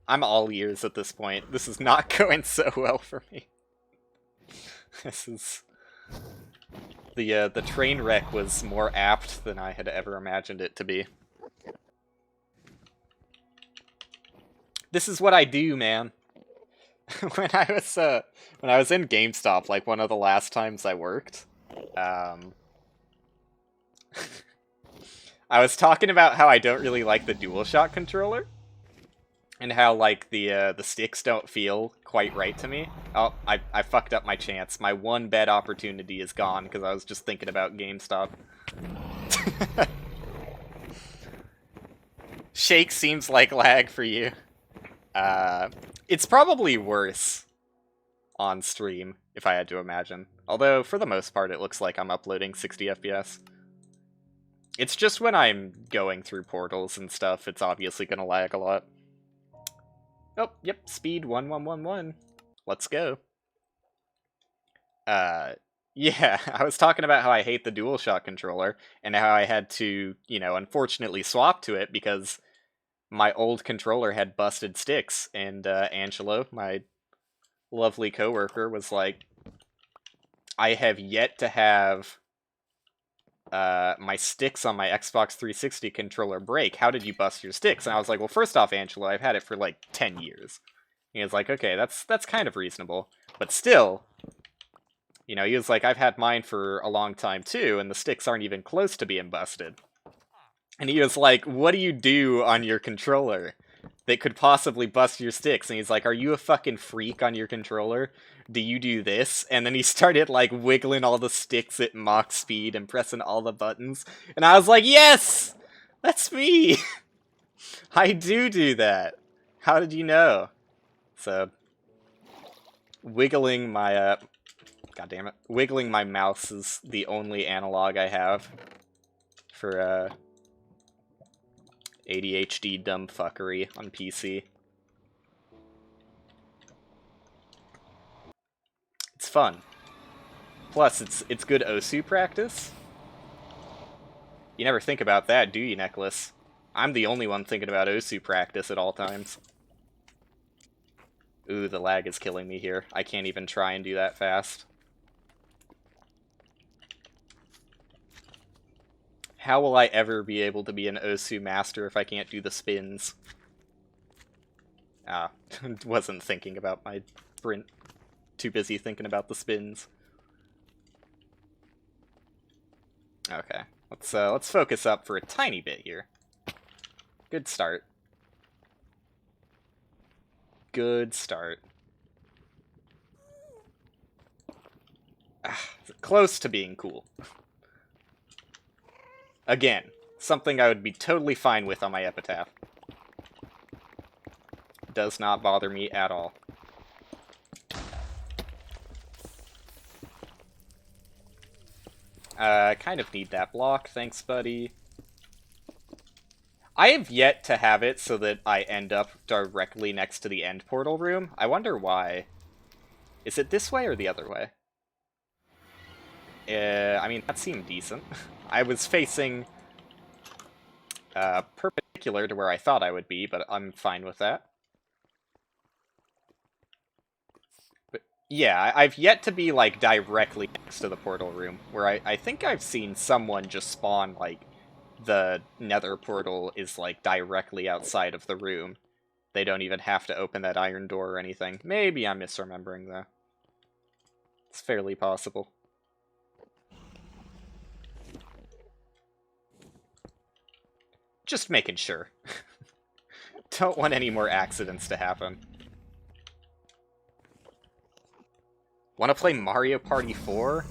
[SPEAKER 1] I'm all ears at this point. This is not going so well for me. This is... The train wreck was more apt than I had ever imagined it to be. This is what I do, man. when I was in GameStop, like one of the last times I worked, I was talking about how I don't really like the DualShock controller, and how like the sticks don't feel quite right to me. Oh, I fucked up my chance. My one bed opportunity is gone because I was just thinking about GameStop. Shake seems like lag for you. It's probably worse on stream, if I had to imagine. Although, for the most part, it looks like I'm uploading 60 FPS. It's just when I'm going through portals and stuff, it's obviously gonna lag a lot. Oh, yep, speed 1111. Let's go. Yeah, I was talking about how I hate the DualShock controller, and how I had to, you know, unfortunately swap to it because my old controller had busted sticks, and Angelo, my lovely coworker, was like, I have yet to have my sticks on my Xbox 360 controller break. How did you bust your sticks? And I was like, well, first off, Angelo, I've had it for like 10 years. And he was like, okay, that's kind of reasonable. But still, you know, he was like, I've had mine for a long time too, and the sticks aren't even close to being busted. And he was like, what do you do on your controller that could possibly bust your sticks? And he's like, are you a fucking freak on your controller? Do you do this? And then he started, like, wiggling all the sticks at Mach speed and pressing all the buttons. And I was like, yes! That's me! I do that. How did you know? So, wiggling my, God damn it. Wiggling my mouse is the only analog I have for, ADHD dumb fuckery on PC. It's fun. Plus, it's good OSU practice. You never think about that, do you, Nicholas? I'm the only one thinking about OSU practice at all times. Ooh, the lag is killing me here. I can't even try and do that fast. How will I ever be able to be an OSU master if I can't do the spins? Ah, wasn't thinking about my sprint. Too busy thinking about the spins. Okay, let's focus up for a tiny bit here. Good start. Good start. Close to being cool. Again, something I would be totally fine with on my epitaph. Does not bother me at all. I kind of need that block, thanks buddy. I have yet to have it so that I end up directly next to the end portal room. I wonder why. Is it this way or the other way? I mean, that seemed decent. I was facing perpendicular to where I thought I would be, but I'm fine with that. But yeah, I've yet to be, like, directly next to the portal room, where I think I've seen someone just spawn, like, the nether portal is, like, directly outside of the room. They don't even have to open that iron door or anything. Maybe I'm misremembering, though. It's fairly possible. Just making sure. Don't want any more accidents to happen. Want to play Mario Party 4?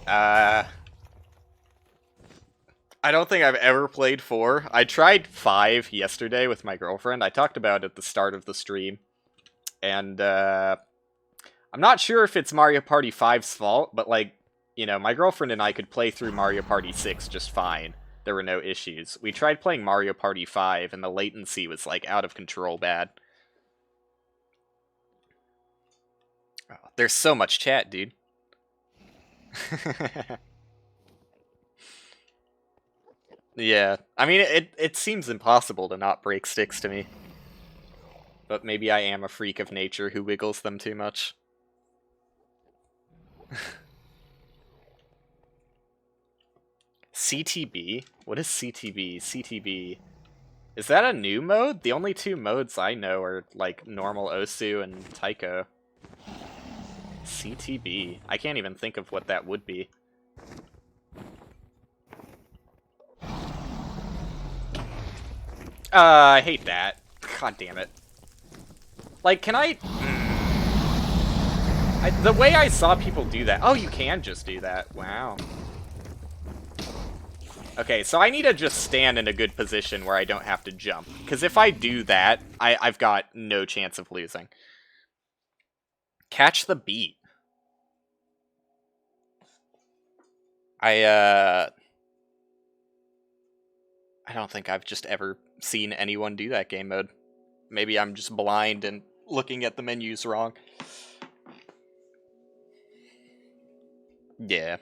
[SPEAKER 1] I don't think I've ever played 4. I tried 5 yesterday with my girlfriend. I talked about it at the start of the stream. And, I'm not sure if it's Mario Party 5's fault, but, like, you know, my girlfriend and I could play through Mario Party 6 just fine. There were no issues. We tried playing Mario Party 5, and the latency was, like, out of control bad. Oh, there's so much chat, dude. Yeah, I mean, it seems impossible to not break sticks to me. But maybe I am a freak of nature who wiggles them too much. CTB? What is CTB? CTB. Is that a new mode? The only 2 modes I know are, like, normal Osu and Taiko. CTB. I can't even think of what that would be. I hate that. God damn it. Like, can the way I saw people do that... Oh, you can just do that. Wow. Okay, so I need to just stand in a good position where I don't have to jump. Because if I do that, I've got no chance of losing. Catch the beat. I don't think I've just ever seen anyone do that game mode. Maybe I'm just blind and looking at the menus wrong. Yeah.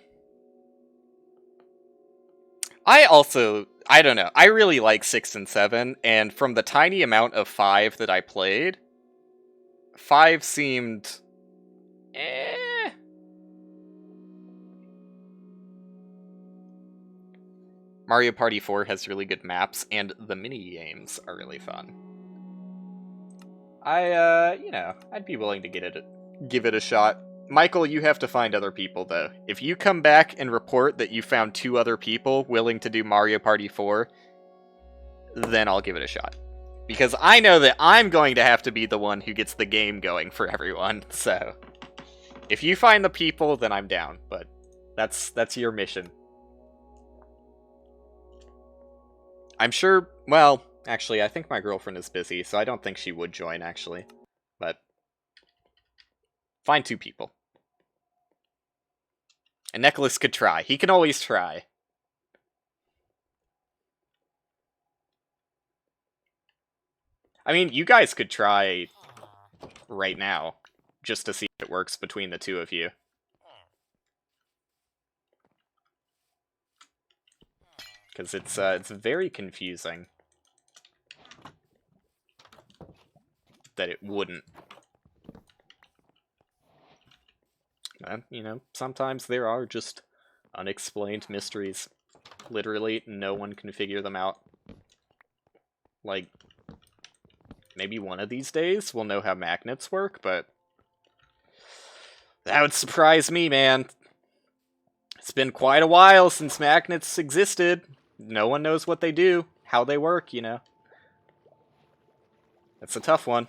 [SPEAKER 1] I don't know, I really like 6 and 7, and from the tiny amount of 5 that I played, 5 seemed... eh. Mario Party 4 has really good maps, and the mini-games are really fun. You know, I'd be willing to give it a shot. Michael, you have to find other people, though. If you come back and report that you found 2 other people willing to do Mario Party 4, then I'll give it a shot. Because I know that I'm going to have to be the one who gets the game going for everyone, so... If you find the people, then I'm down, but that's your mission. I'm sure, well, actually, I think my girlfriend is busy, so I don't think she would join, actually. But... find 2 people. And Nicholas could try. He can always try. I mean, you guys could try right now, just to see if it works between the 2 of you. Because it's very confusing that it wouldn't. You know, sometimes there are just unexplained mysteries. Literally, no one can figure them out. Like, maybe one of these days we'll know how magnets work, but that would surprise me, man. It's been quite a while since magnets existed. No one knows what they do, how they work, you know. It's a tough one.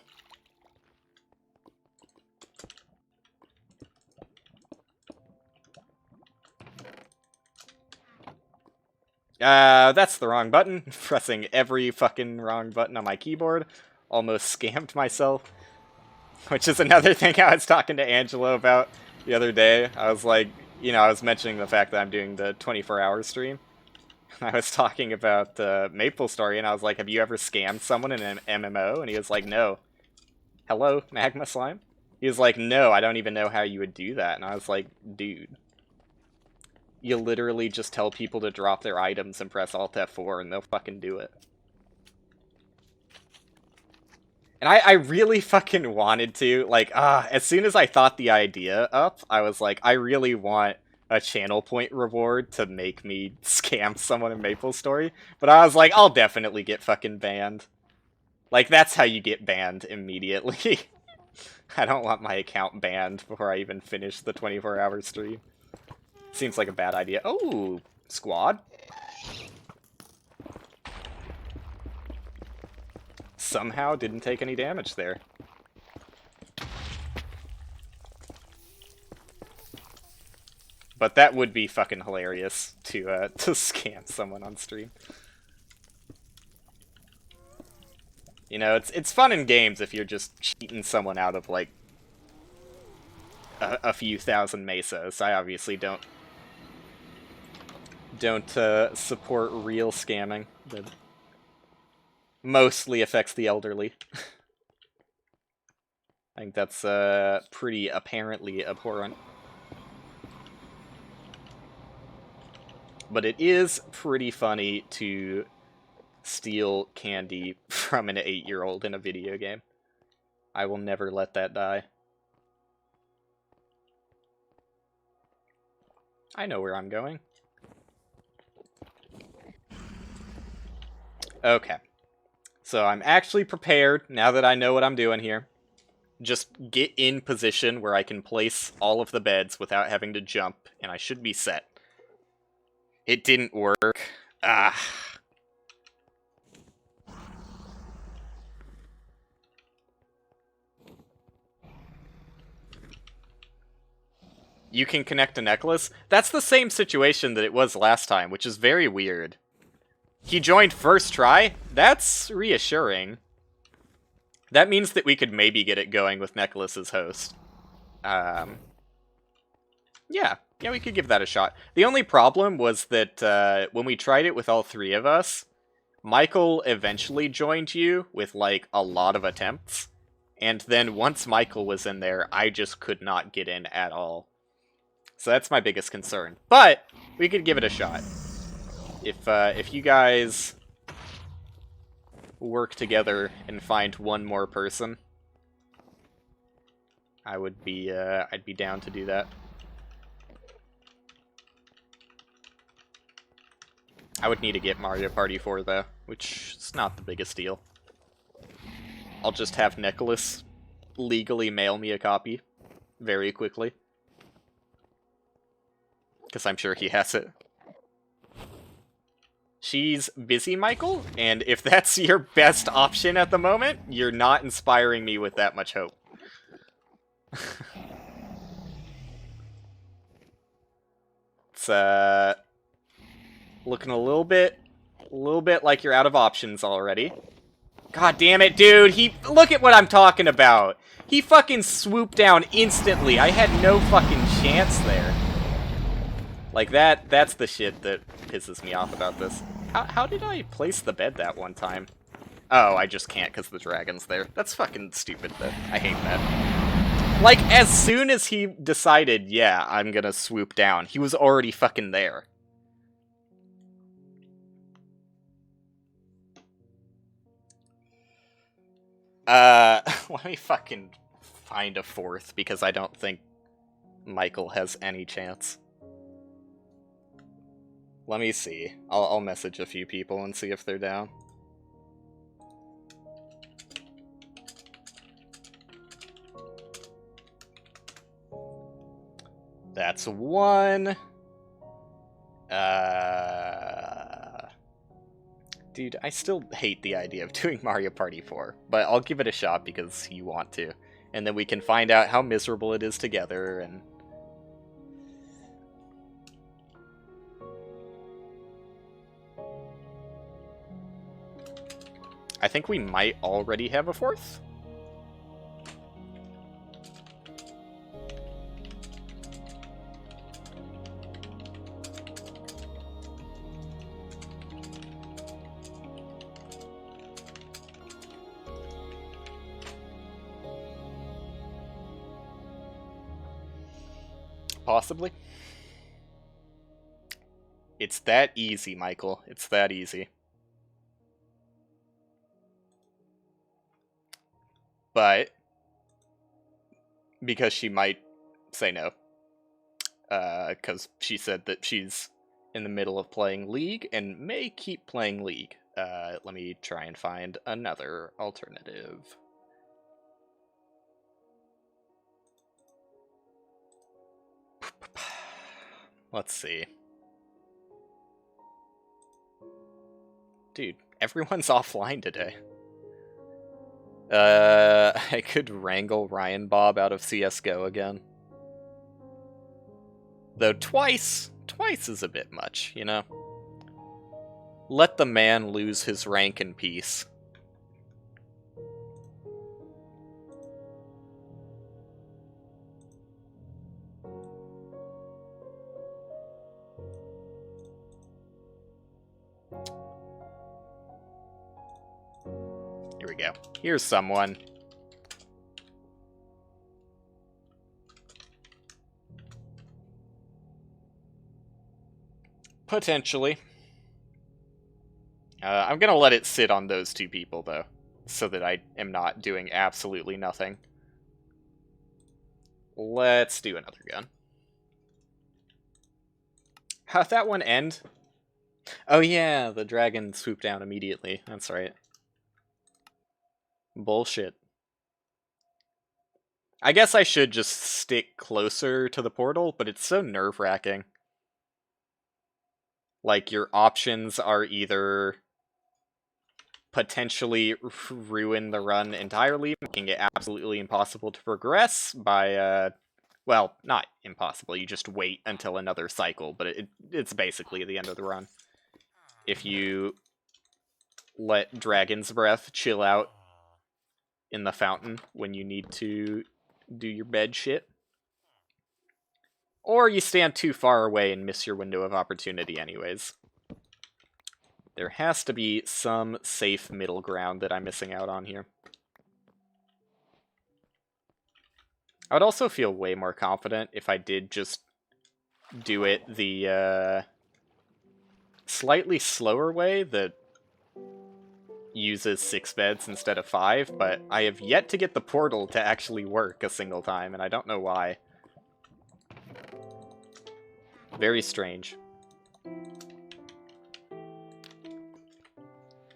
[SPEAKER 1] That's the wrong button. Pressing every fucking wrong button on my keyboard. Almost scammed myself. Which is another thing I was talking to Angelo about the other day. I was like, you know, I was mentioning the fact that I'm doing the 24-hour stream. I was talking about Maple Story, and I was like, have you ever scammed someone in an MMO? And he was like, no. Hello, Magma Slime? He was like, no, I don't even know how you would do that. And I was like, dude. You literally just tell people to drop their items and press Alt F4 and they'll fucking do it. And I really fucking wanted to, like, as soon as I thought the idea up, I was like, I really want a channel point reward to make me scam someone in MapleStory, but I was like, I'll definitely get fucking banned. Like, that's how you get banned immediately. I don't want my account banned before I even finish the 24-hour stream. Seems like a bad idea. Oh, squad. Somehow didn't take any damage there. But that would be fucking hilarious to scam someone on stream. You know, it's fun in games if you're just cheating someone out of, like, a few thousand mesos. I obviously don't support real scamming. That mostly affects the elderly. I think that's pretty apparently abhorrent. But it is pretty funny to steal candy from an 8-year-old in a video game. I will never let that die. I know where I'm going. Okay. So I'm actually prepared, now that I know what I'm doing here. Just get in position where I can place all of the beds without having to jump, and I should be set. It didn't work. Ah. You can connect a necklace? That's the same situation that it was last time, which is very weird. He joined first try? That's reassuring. That means that we could maybe get it going with Necklace as host. Yeah, we could give that a shot. The only problem was that when we tried it with all three of us, Michael eventually joined you with, like, a lot of attempts. And then once Michael was in there, I just could not get in at all. So that's my biggest concern. But we could give it a shot. If you guys work together and find one more person, I would be I'd be down to do that. I would need to get Mario Party 4 though, which is not the biggest deal. I'll just have Nicholas legally mail me a copy very quickly. Because I'm sure he has it. She's busy, Michael, and if that's your best option at the moment, you're not inspiring me with that much hope. It's, looking a little bit like you're out of options already. God damn it, dude! Look at what I'm talking about! He fucking swooped down instantly! I had no fucking chance there. Like, that's the shit that pisses me off about this. How did I place the bed that one time? Oh, I just can't because the dragon's there. That's fucking stupid, though. I hate that. Like, as soon as he decided, yeah, I'm gonna swoop down, he was already fucking there. Let me fucking find a fourth, because I don't think Michael has any chance. Let me see. I'll message a few people and see if they're down. That's one. Dude, I still hate the idea of doing Mario Party 4, but I'll give it a shot because you want to. And then we can find out how miserable it is together, and... I think we might already have a fourth. Possibly. It's that easy, Michael. It's that easy. But because she might say no. because she said that she's in the middle of playing League and may keep playing League. Let me try and find another alternative. Let's see. Dude, everyone's offline today. I could wrangle Ryan Bob out of CSGO again. Though twice is a bit much, you know? Let the man lose his rank in peace. Here we go. Here's someone. Potentially. I'm gonna let it sit on those two people, though, so that I am not doing absolutely nothing. Let's do another gun. How'd that one end? Oh yeah, the dragon swooped down immediately. That's right. Bullshit. I guess I should just stick closer to the portal, but it's so nerve-wracking. Like, your options are either potentially ruin the run entirely, making it absolutely impossible to progress by, well, not impossible, you just wait until another cycle, but it's basically the end of the run. If you let Dragon's Breath chill out in the fountain when you need to do your bed shit. Or you stand too far away and miss your window of opportunity anyways. There has to be some safe middle ground that I'm missing out on here. I would also feel way more confident if I did just do it the slightly slower way that uses 6 beds instead of 5, but I have yet to get the portal to actually work a single time, and I don't know why. Very strange.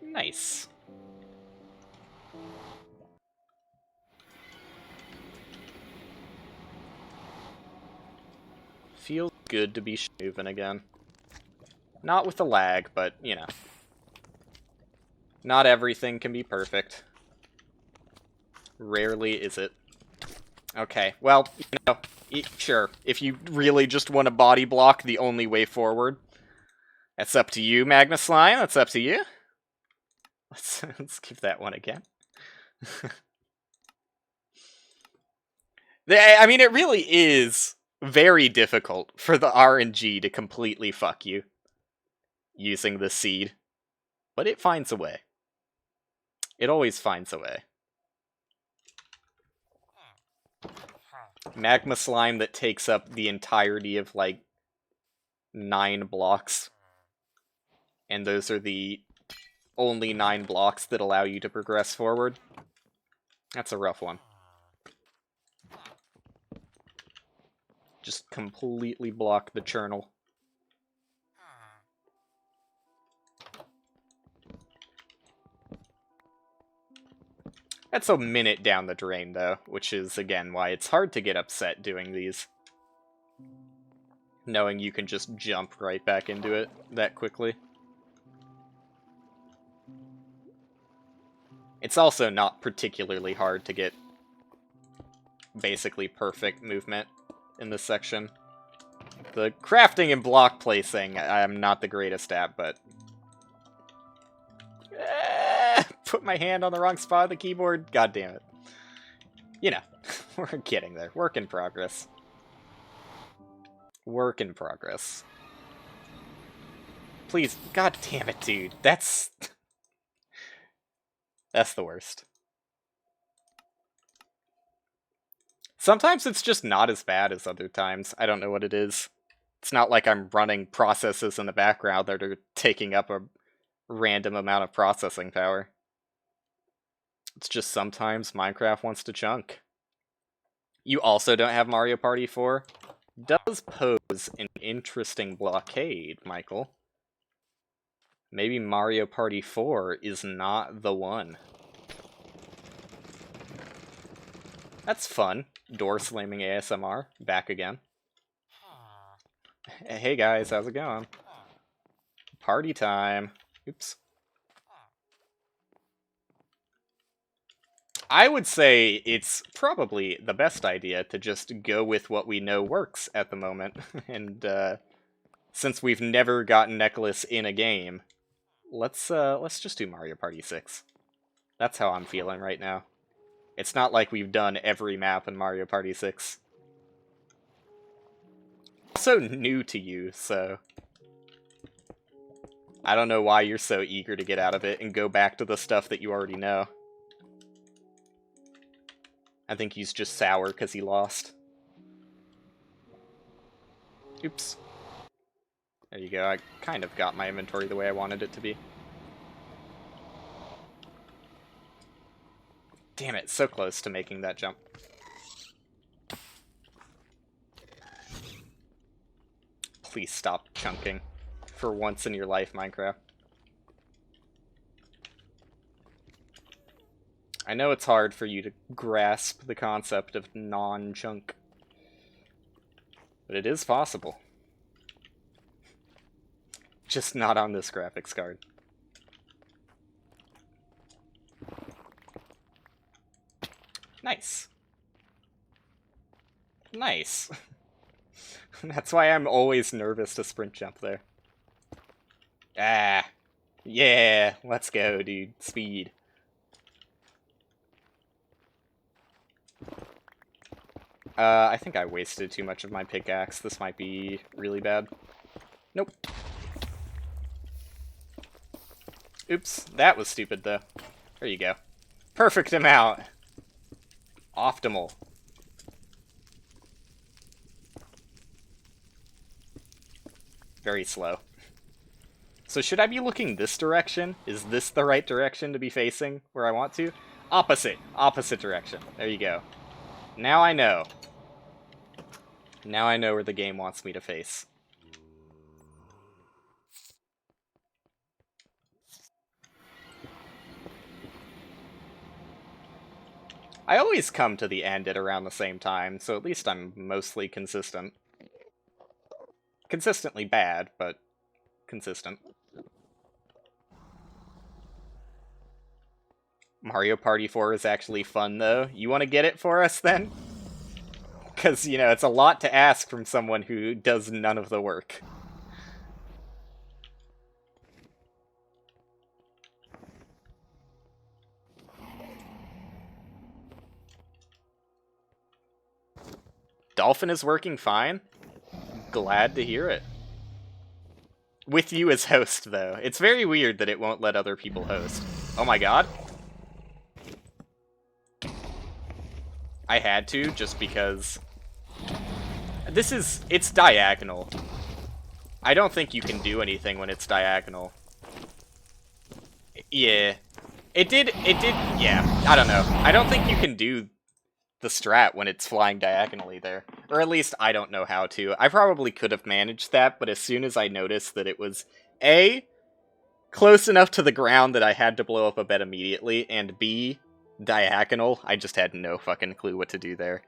[SPEAKER 1] Nice. Feels good to be moving again. Not with the lag, but, you know. Not everything can be perfect. Rarely is it. Okay, well, you know, sure. If you really just want to body block the only way forward, that's up to you, Magma Slime. That's up to you. Let's give that one again. I mean, it really is very difficult for the RNG to completely fuck you using the seed. But it finds a way. It always finds a way. Magma Slime that takes up the entirety of, like, 9 blocks. And those are the only 9 blocks that allow you to progress forward. That's a rough one. Just completely block the churnel. That's a minute down the drain, though, which is, again, why it's hard to get upset doing these. Knowing you can just jump right back into it that quickly. It's also not particularly hard to get basically perfect movement in this section. The crafting and block placing, I'm not the greatest at, but... Put my hand on the wrong spot of the keyboard. God damn it. You know, we're getting there. Work in progress. Work in progress. Please, god damn it, dude. That's the worst. Sometimes it's just not as bad as other times. I don't know what it is. It's not like I'm running processes in the background that are taking up a random amount of processing power. It's just sometimes Minecraft wants to chunk. You also don't have Mario Party 4? does pose an interesting blockade, Michael. Maybe Mario Party 4 is not the one. That's fun. Door slamming ASMR. Back again. Hey guys, how's it going? Party time. Oops. I would say it's probably the best idea to just go with what we know works at the moment. And since we've never gotten Necklace in a game, let's just do Mario Party 6. That's how I'm feeling right now. It's not like we've done every map in Mario Party 6. It's so new to you, so I don't know why you're so eager to get out of it and go back to the stuff that you already know. I think he's just sour because he lost. Oops. There you go, I kind of got my inventory the way I wanted it to be. Damn it, so close to making that jump. Please stop chunking. For once in your life, Minecraft. I know it's hard for you to grasp the concept of non-chunk. But it is possible. Just not on this graphics card. Nice. Nice. That's why I'm always nervous to sprint jump there. Ah. Yeah, let's go, dude. Speed. I think I wasted too much of my pickaxe. This might be really bad. Nope. Oops, that was stupid, though. There you go. Perfect amount. Optimal. Very slow. So should I be looking this direction? Is this the right direction to be facing where I want to? Opposite. Opposite direction. There you go. Now I know. Now I know where the game wants me to face. I always come to the end at around the same time, so at least I'm mostly consistent. Consistently bad, but consistent. Mario Party 4 is actually fun, though. You want to get it for us, then? Because, you know, it's a lot to ask from someone who does none of the work. Dolphin is working fine. Glad to hear it. With you as host, though. It's very weird that it won't let other people host. Oh my god. I had to, just because... It's diagonal. I don't think you can do anything when it's diagonal. Yeah. Yeah, I don't know. I don't think you can do the strat when it's flying diagonally there. Or at least I don't know how to. I probably could have managed that, but as soon as I noticed that it was A, close enough to the ground that I had to blow up a bed immediately, and B, diagonal, I just had no fucking clue what to do there.